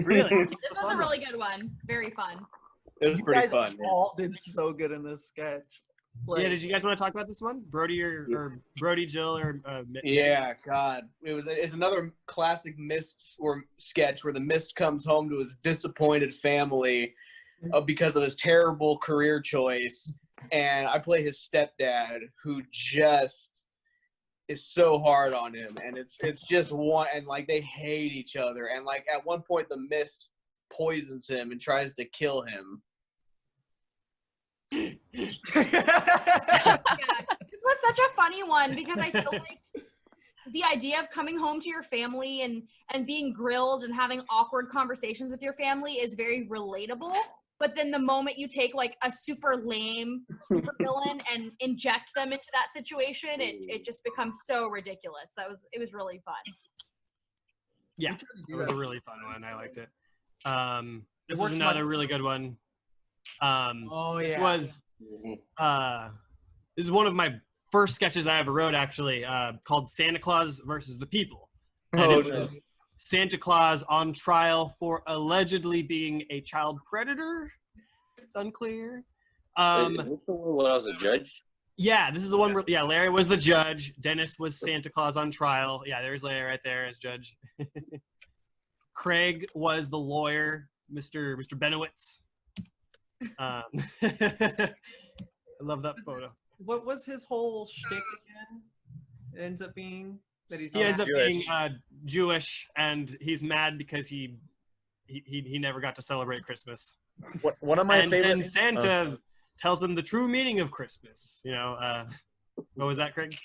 Really? This was a really good one. Very fun. It was pretty fun. All did so good in this sketch. Like, did you guys want to talk about this one, Brody or Brody, Jill, or Mitch? Yeah, God, it's another classic Mist or sketch where the Mist comes home to his disappointed family because of his terrible career choice, and I play his stepdad, who just is so hard on him, and it's just one, and like they hate each other, and like at one point the Mist poisons him and tries to kill him. Yeah, this was such a funny one because I feel like the idea of coming home to your family and being grilled and having awkward conversations with your family is very relatable. But then the moment you take like a super lame super villain and inject them into that situation, it just becomes so ridiculous. It was really fun. Yeah, it was a really fun one. I liked it. This is worked another much- really good one. yeah. This is one of my first sketches I ever wrote, actually, called Santa Claus versus the People. And it was Santa Claus on trial for allegedly being a child predator. It's unclear. Is this the one when I was a judge? Yeah, this is the one where, yeah, Larry was the judge. Dennis was Santa Claus on trial. Yeah, there's Larry right there as judge. Craig was the lawyer, Mr. Benowitz. I love that photo. What was his whole shtick again? It ends up being that He ends up being Jewish, and he's mad because he never got to celebrate Christmas. One of my favorite. And Santa tells him the true meaning of Christmas. You know, what was that, Craig?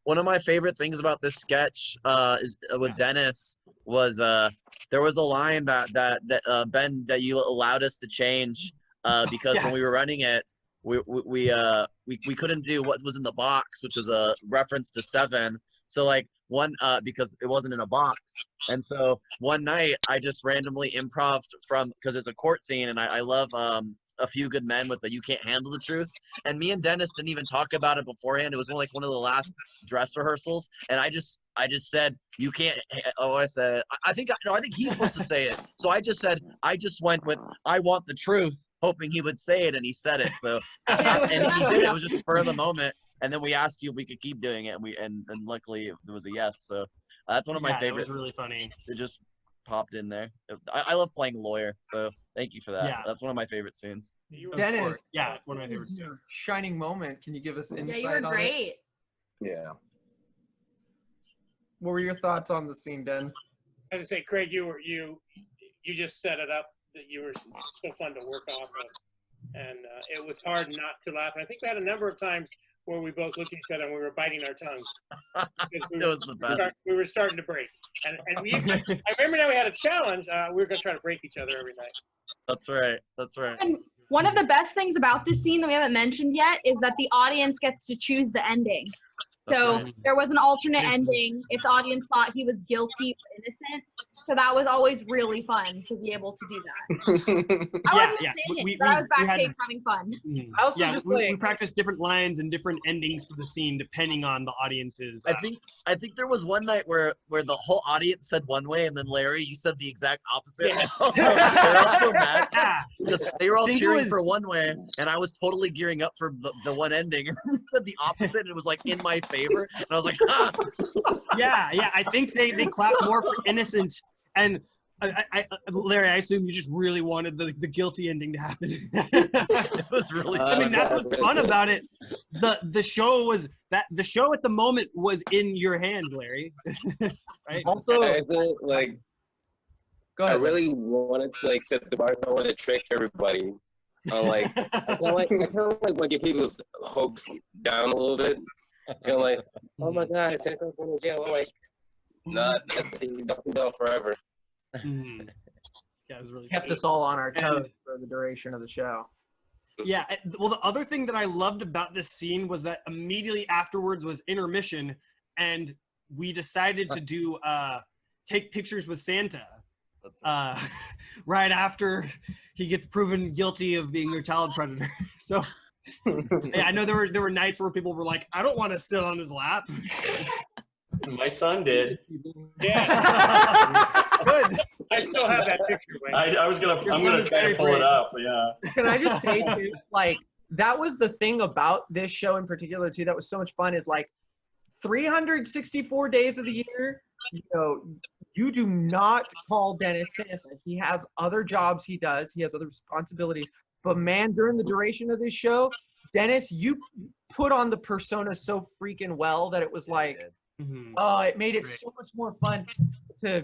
One of my favorite things about this sketch is with Dennis was there was a line that Ben that you allowed us to change because when we were running it, we couldn't do what was in the box, which was a reference to 7. So like because it wasn't in a box, and so one night I just randomly improv'd from because it's a court scene, and I love A Few Good Men with the You Can't Handle the Truth, and me and Dennis didn't even talk about it beforehand. It was like one of the last dress rehearsals, and I just said you can't. Oh, I said I think he's supposed to say it. So I just went with I want the truth, hoping he would say it, and he said it. So and he did. It was just spur of the moment. And then we asked you if we could keep doing it, and luckily it was a yes. So that's one of my favorites. It was really funny. It just popped in there. I love playing lawyer, so thank you for that. Yeah. That's one of my favorite scenes. Dennis, yeah, it's one of my favorites too. your shining moment. Can you give us insight? Yeah, you were on great. It? Yeah. What were your thoughts on the scene, Ben? As I say, Craig, you just set it up that you were so fun to work off of, and it was hard not to laugh. And I think we had a number of times where we both looked at each other and we were biting our tongues. That was the best. We were starting to break. And we, I remember now we had a challenge. We were going to try to break each other every night. That's right. That's right. And one of the best things about this scene that we haven't mentioned yet is that the audience gets to choose the ending. So there was an alternate ending if the audience thought he was guilty or innocent. So that was always really fun to be able to do that. I wasn't saying it, but I was backstage having fun. I also we practiced different lines and different endings for the scene depending on the audience's. I think there was one night where the whole audience said one way, and then Larry, you said the exact opposite. They're all so mad because they were all cheering for one way, and I was totally gearing up for the one ending, and said the opposite, and it was like in my favor, and I was like, ah. Yeah. I think they clapped more for innocent, and Larry, I assume you just really wanted the guilty ending to happen. It was really. I mean, that's what's fun about it. The show was that the show at the moment was in your hand, Larry. Right. Also, I really wanted to set the bar. I wanted to trick everybody. I kind of like get people's hopes down a little bit. Like, oh my God, Santa Claus going to jail. I'm like, nah, he's up and down forever. Yeah, it was really kept us all on our toes for the duration of the show. Yeah, well, the other thing that I loved about this scene was that immediately afterwards was intermission, and we decided to do take pictures with Santa right after he gets proven guilty of being a child predator. So yeah, I know there were nights where people were like, I don't want to sit on his lap. My son did. Yeah. Good. I still have that picture. I'm gonna try to pull it up. Yeah. Can I just say too, like that was the thing about this show in particular too that was so much fun is like 364 days of the year, you know, you do not call Dennis Santa. He has other jobs he does. He has other responsibilities. But man, during the duration of this show, Dennis, you put on the persona so freaking well that it was like, oh, it made it so much more fun to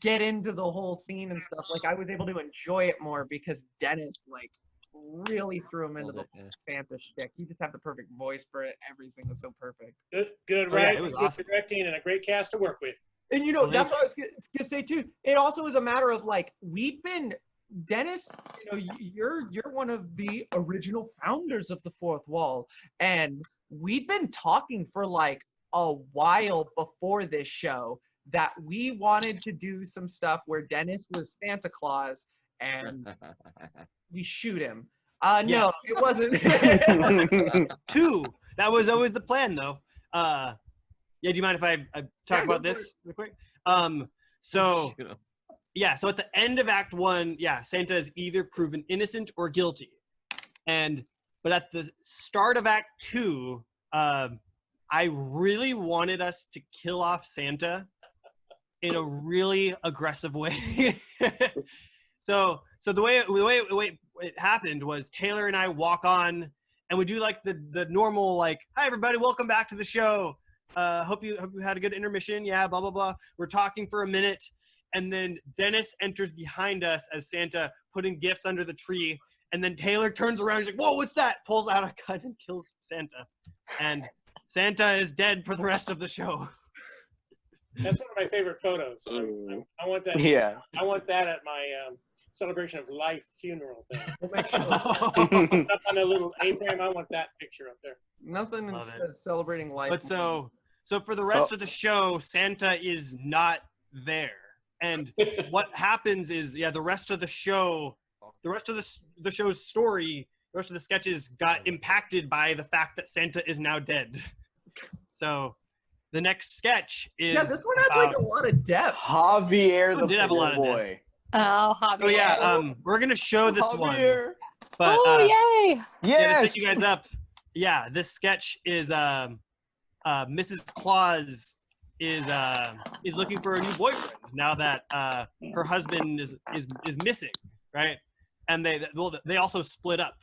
get into the whole scene and stuff. Like I was able to enjoy it more because Dennis like really threw him into the Santa shtick. He just had the perfect voice for it. Everything was so perfect. Good Oh, yeah, writing, it was good awesome. directing, and a great cast to work with. And you know, that's what I was gonna say too. It also was a matter of like we've been Dennis, you know, you're one of the original founders of the Fourth Wall, and we'd been talking for like a while before this show that we wanted to do some stuff where Dennis was Santa Claus and we shoot him. No, it wasn't. 2. That was always the plan, though. Yeah, do you mind if I talk about this real quick? So so at the end of Act 1, Santa is either proven innocent or guilty. But at the start of Act 2, I really wanted us to kill off Santa in a really aggressive way. So the way it happened was Taylor and I walk on and we do like the normal like, hi everybody, welcome back to the show. Hope you had a good intermission. Yeah, blah blah blah. We're talking for a minute, and then Dennis enters behind us as Santa, putting gifts under the tree. And then Taylor turns around, he's like, "Whoa, what's that?" Pulls out a gun and kills Santa, and Santa is dead for the rest of the show. That's one of my favorite photos. I want that. Yeah. I want that at my celebration of life funeral thing. Up on a little A-frame. I want that picture up there. Nothing says celebrating life. But so for the rest of the show, Santa is not there. And what happens is, the rest of the show, the rest of the show's story, the rest of the sketches got impacted by the fact that Santa is now dead. So the next sketch is this one had like a lot of depth. Javier the did have a lot of boy. Oh, Javier. Oh yeah, we're gonna show this Javier. one. But yay! Yeah, to set you guys up. Yeah, this sketch is Mrs. Claus is looking for a new boyfriend now that her husband is missing, right? And they also split up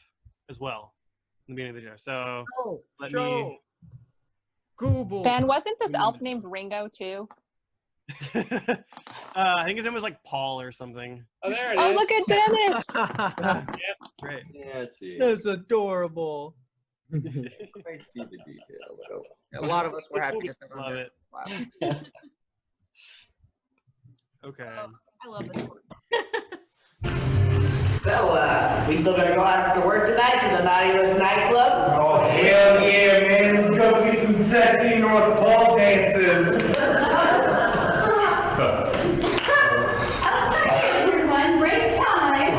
as well in the beginning of the show. So let me. Google. Ben, wasn't this elf named Ringo too? I think his name was like Paul or something. Oh, there it is. Oh, look at Dennis. Great. Yeah, see. That's adorable. I might see the detail. A lot of us were happy to love it. Wow. Okay. I love this one. So, we still gonna go out after work tonight to the Naughty List nightclub? Oh, hell yeah, man. Let's go see some sexy North Pole dances. Everyone, break time.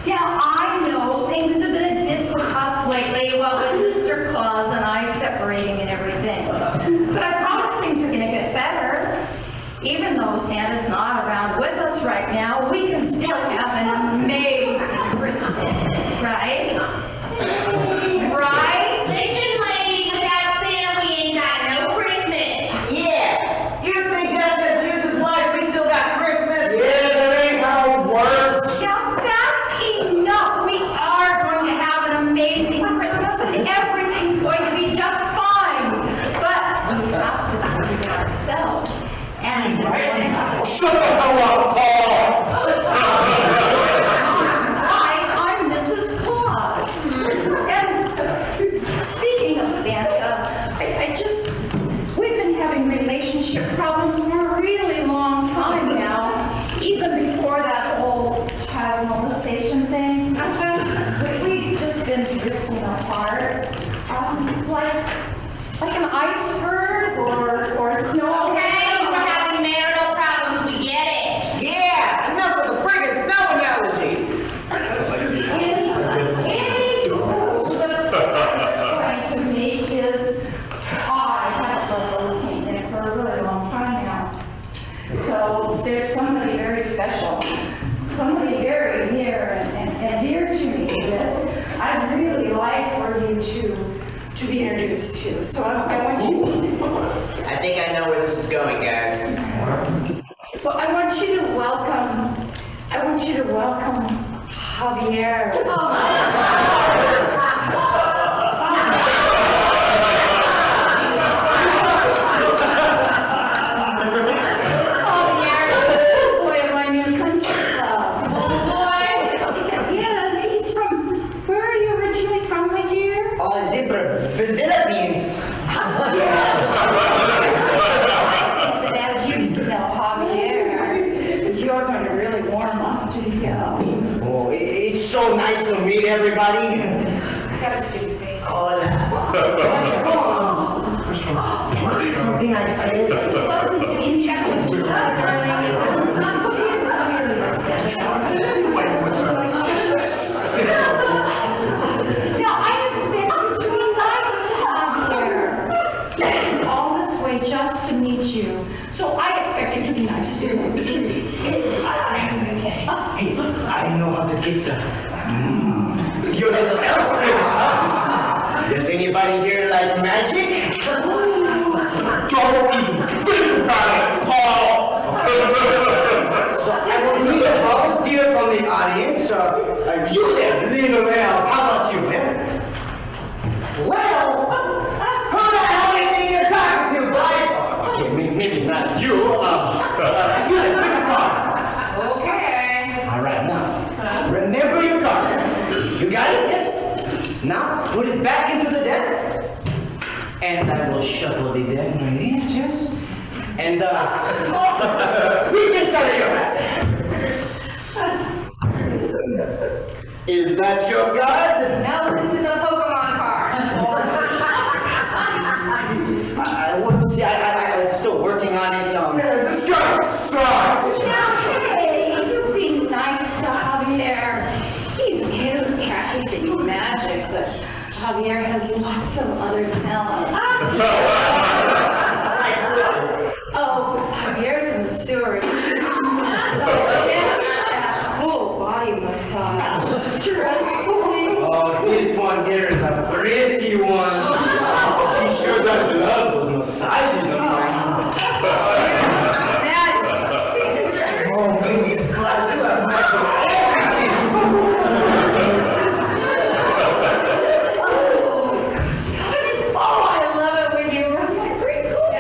Yeah, I know things have been a bit tough lately, well, with Mr. Claus and I separating and everything. But I promise things are gonna get better. Even though Santa's not around with us right now, we can still have an amazing Christmas, right? Right? Listen, lady, without Santa, we ain't got no Christmas. Yeah. You think that's as use his life, we still got Christmas? Yeah, that ain't how it works. Yeah, that's enough. We are going to have an amazing Christmas and everything's going to be just fine. But we have to believe in ourselves. And shut the hell up, Paul! I'm Mrs. Claus. And speaking of Santa, we've been having relationship problems for a really long time now, even before that whole child molestation thing. We've just been drifting apart, like an iceberg or a snow. Okay, we're having marital problems, we get it. Yeah, enough of the friggin' snow analogies. Any goals that I'm trying to make is I haven't loved this thing for a really long time now. So there's somebody very special, somebody very near and dear to me that I'd really like for you to be introduced to. So I want you. I think I know where this is going, guys. Well, I want you to welcome Javier. really warm up to Oh, it's so nice to meet everybody. I got a stupid face. Hola. Something I said. Now, I expect you to be nice, Javier. All this way just to meet you. So I expect you to be nice too. I know how to get your little elf spirits, huh? Does anybody here like magic? Don't even think about it, Paul! So I will need a volunteer from the audience. You there, little elf. How about you, man? Well, who the hell do you think you're talking to, boy? Okay, maybe not you. You have a card. Okay. All right, now, remember your card. You got it? Yes? Now, put it back into the deck. And I will shuffle the deck. Yes. And, reach inside of your hat. Is that your card? No, this is a Pokemon card. I'm still working on it. This guy sucks. Now, hey, you be nice to Javier. He's good practicing magic, but Javier has lots of other talents. Oh, Javier's a masseur. Full body massage. Oh, this one here is a frisky one. She sure does love those massages of mine. Oh, Mrs. Claus, you have magic. Oh, I love it when you rub my wrinkles.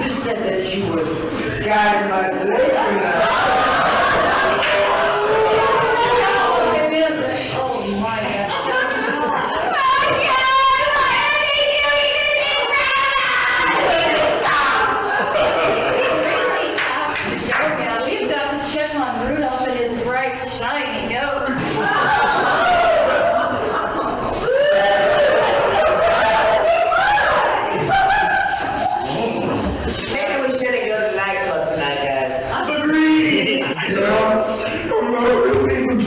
You said that you would guide my slave tonight. Oh my God. We've got to check on Rudolph and his bright, shiny nose. Maybe we should go to the nightclub tonight, guys. Agreed. Yeah, I'm not really.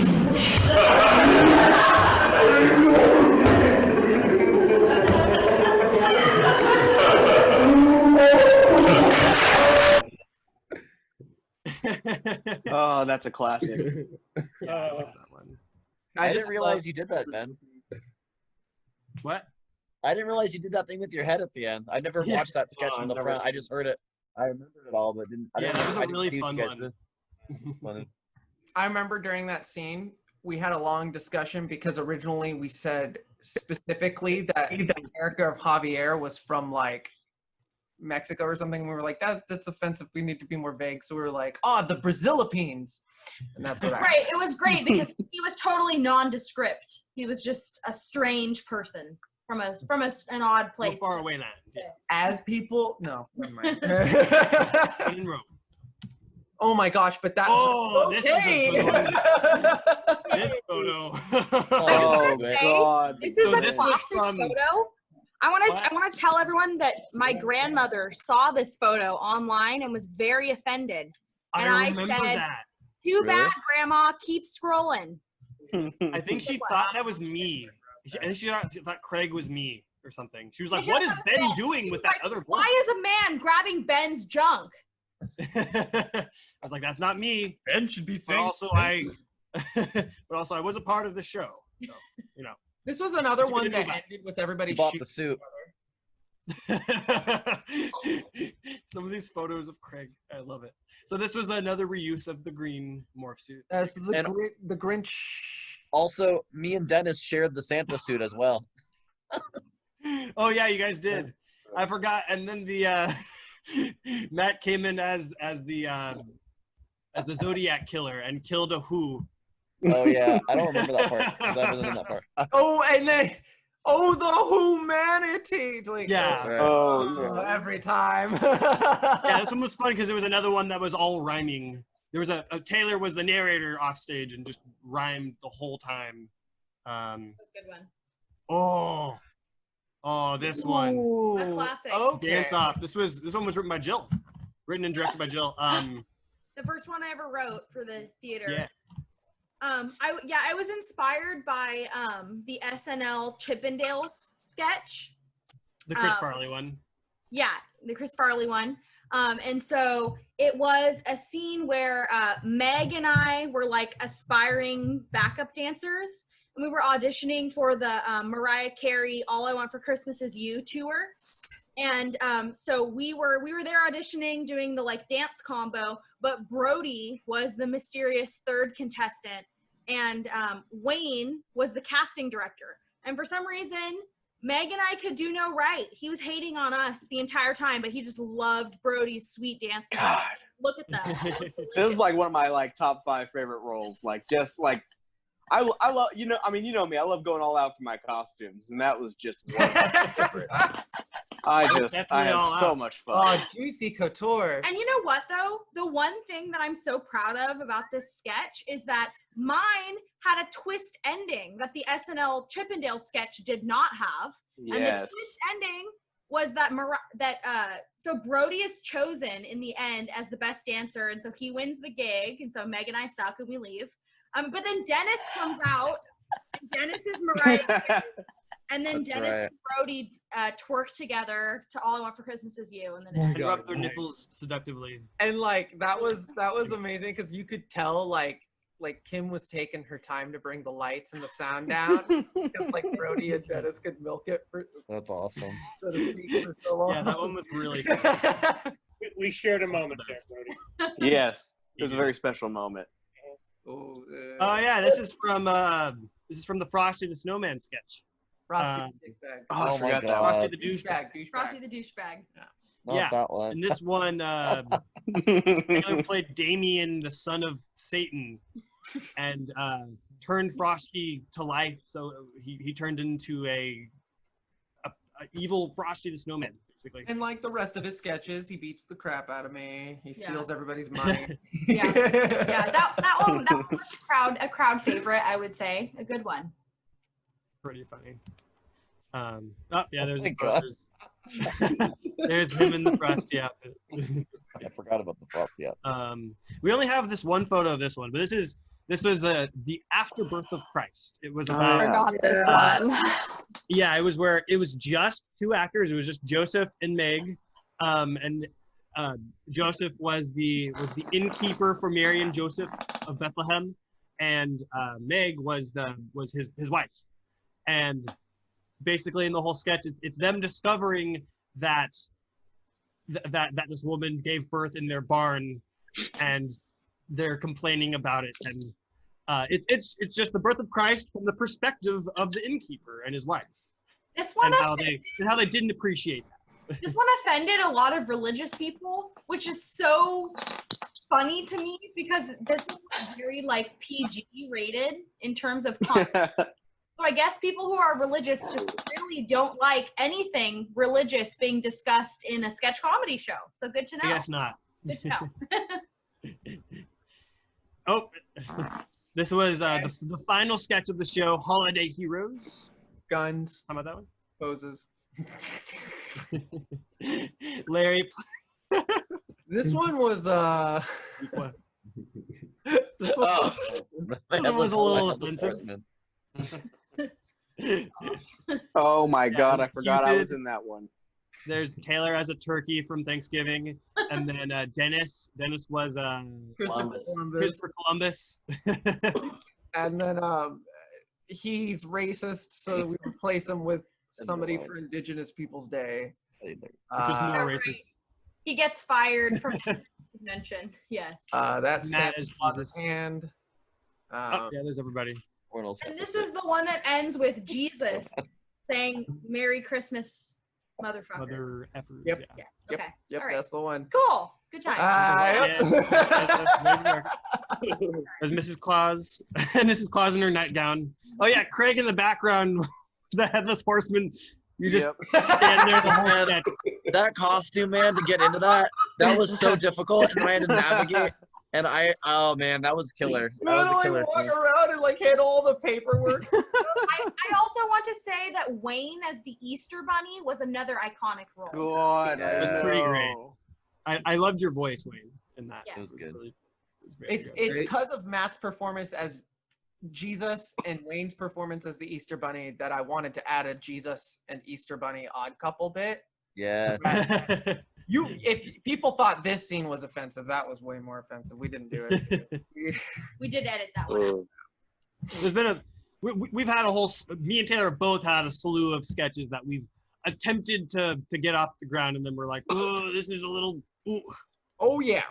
Oh, that's a classic. Yeah, I like that one. I didn't realize you did that, Ben. What? I didn't realize you did that thing with your head at the end. I never watched that sketch from the front. I just heard it. I remembered it all, but didn't. Yeah, that was a really see fun what you guys one. did. Funny. I remember during that scene, we had a long discussion because originally we said specifically that the character of Javier was from like Mexico or something. We were like, that's offensive. We need to be more vague. So we were like, the Brazilipines. And that's what Right. It was great because he was totally nondescript. He was just a strange person from an odd place. Far away land. Yeah. As people, no, never mind. In Rome. Oh my gosh, but that. This is a this photo. Oh God! This is a this was classic from- photo. I want to tell everyone that my grandmother saw this photo online and was very offended. And I remember said, that. "Too bad, Really? Grandma. Keep scrolling." I think she thought that was me. I think she thought Craig was me or something. She was like, "What is Ben doing with that other boy?" Why is a man grabbing Ben's junk? I was like, "That's not me." Ben should be But saying. also, I was a part of the show. So, you know. This was another What one you that gonna ended with everybody Bought shooting. the suit. Some of these photos of Craig, I love it. So this was another reuse of the green morph suit. So the Grinch. Also, me and Dennis shared the Santa suit as well. Oh yeah, you guys did. I forgot. And then the Matt came in as the Zodiac killer and killed a Who Oh yeah, I don't remember that part because I wasn't in that part. Oh, and then the humanity. Like, Yeah. That's right. Every time. Yeah, this one was fun because there was another one that was all rhyming. There was a Taylor was the narrator off stage and just rhymed the whole time. That's a good one. This one. A classic. Okay. Dance Off. This one was written by Jill. Written and directed by Jill. The first one I ever wrote for the theater. Yeah. I was inspired by the SNL Chippendales sketch. The Chris Farley one. Yeah, the Chris Farley one. And so it was a scene where Meg and I were like aspiring backup dancers, and we were auditioning for the Mariah Carey "All I Want for Christmas Is You" tour. And so we were there auditioning, doing the like dance combo, but Brody was the mysterious third contestant, and Wayne was the casting director. And for some reason, Meg and I could do no right. He was hating on us the entire time, but he just loved Brody's sweet dance. God. Look at that. This is like one of my like top 5 favorite roles. Like just like I love you know me. I love going all out for my costumes, and that was just one of my favorites. I had so much fun. Oh, juicy couture. And you know what, though? The one thing that I'm so proud of about this sketch is that mine had a twist ending that the SNL Chippendale sketch did not have. Yes. And the twist ending was that so Brody is chosen in the end as the best dancer, and so he wins the gig, and so Meg and I suck and we leave. But then Dennis comes out, and Dennis is Mariah Carey. And then That's Dennis right. and Brody twerk together to "All I Want for Christmas Is You," and then And rub their nipples seductively. And like that was amazing because you could tell like Kim was taking her time to bring the lights and the sound down because like Brody and Dennis could milk it for That's awesome. so to speak for so long. Yeah, that one was really fun. We shared a moment there, Brody. Yes, it was a very special moment. Oh yeah, this is from the Frosty the Snowman sketch. Frosty the Dickbag. I forgot that. Frosty the douchebag. Frosty the douchebag. Not that one. And this one, Taylor played Damien, the son of Satan, and turned Frosty to life. So he turned into a evil Frosty the Snowman, basically. And like the rest of his sketches, he beats the crap out of me. He steals everybody's money. Yeah, that one was a crowd favorite, I would say, a good one. Pretty funny. There's my God. there's him in the Frosty outfit. I forgot about the Frosty outfit. We only have this one photo of this one, but this was the afterbirth of Christ. It was about. I forgot this one. Yeah, it was where it was just 2 actors. It was just Joseph and Meg, and Joseph was the innkeeper for Mary and Joseph of Bethlehem, and Meg was his wife. And basically, in the whole sketch, it's them discovering that this woman gave birth in their barn, and they're complaining about it. And it's just the birth of Christ from the perspective of the innkeeper and his wife, This one and how they didn't appreciate that. This one offended a lot of religious people, which is so funny to me because this one was very like PG rated in terms of content. So I guess people who are religious just really don't like anything religious being discussed in a sketch comedy show. So good to know. I guess not. Good to know. This was the final sketch of the show, Holiday Heroes. Guns. How about that one? Poses. Larry. This one was What? This one was a little offensive. Oh my God, I forgot I Cupid. was in that one. There's Taylor as a turkey from Thanksgiving, and then Dennis was Christopher Columbus. And then he's racist, so we replace him with somebody for Indigenous Peoples Day. Which is more racist. He gets fired from the convention. Yes. That's Matt Santa is Claus's Jesus. hand. Yeah, there's everybody. And this is the one that ends with Jesus saying "Merry Christmas" Motherfucker. Mother effers. Yep. Yeah. Yes. Yep. Okay. Yep. All right. That's the one. Cool. Good time. There's Mrs. Claus. Mrs. Claus in her nightgown. Oh yeah, Craig in the background, the headless horseman. You just stand there the whole sketch. That costume, man, to get into that was so difficult, and I had to navigate. And oh man, that was killer. That was a killer walk scene. around and like handle all the paperwork. I also want to say that Wayne as the Easter Bunny was another iconic role. God, It was pretty great. I loved your voice, Wayne, in that. Yeah. It was good. It's because of Matt's performance as Jesus and Wayne's performance as the Easter Bunny that I wanted to add a Jesus and Easter Bunny odd couple bit. Yeah. If people thought this scene was offensive, that was way more offensive. We didn't do it. We did edit that one out. There's been we've had a whole, me and Taylor both had a slew of sketches that we've attempted to get off the ground, and then we're like, oh, this is a little, ooh. Oh yeah.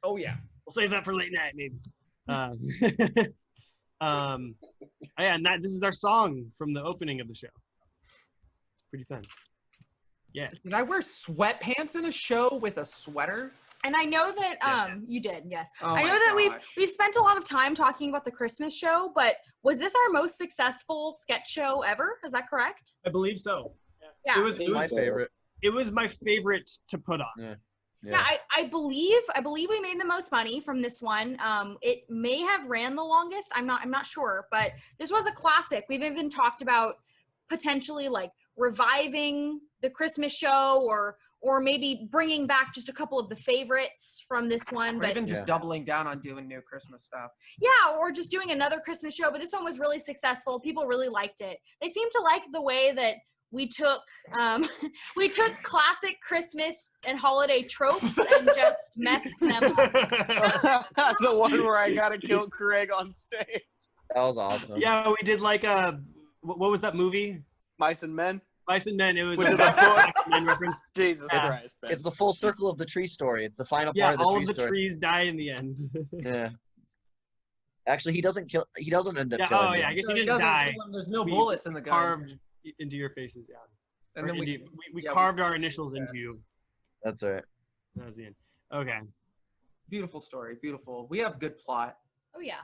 Oh yeah. We'll save that for late night, maybe. And this is our song from the opening of the show. Pretty fun. Yeah. Did I wear sweatpants in a show with a sweater? And I know that you did, yes. Oh I know my that gosh. we've spent a lot of time talking about the Christmas show, but was this our most successful sketch show ever? Is that correct? I believe so. Yeah. It was my favorite. It was my favorite to put on. Yeah, I believe we made the most money from this one. It may have ran the longest. I'm not sure, but this was a classic. We've even talked about potentially like reviving the Christmas show or maybe bringing back just a couple of the favorites from this one. Or even just doubling down on doing new Christmas stuff. Yeah, or just doing another Christmas show. But this one was really successful. People really liked it. They seemed to like the way that we took classic Christmas and holiday tropes and just messed them up. The one where I gotta kill Craig on stage. That was awesome. Yeah, we did like what was that movie? Mice and Men. Mice and Men. It was Jesus Christ. Ben. It's the full circle of the tree story. It's the final Yeah, part of the all tree of the story. trees die in the end. Yeah. Actually, he doesn't end up Yeah, killing oh yeah, them. I guess So he it didn't doesn't die. kill him. There's no We bullets in the gun. Carved into your faces, yeah. And then we carved our initials into you. That's right. That was the end. Okay. Beautiful story. Beautiful. We have good plot. Oh yeah.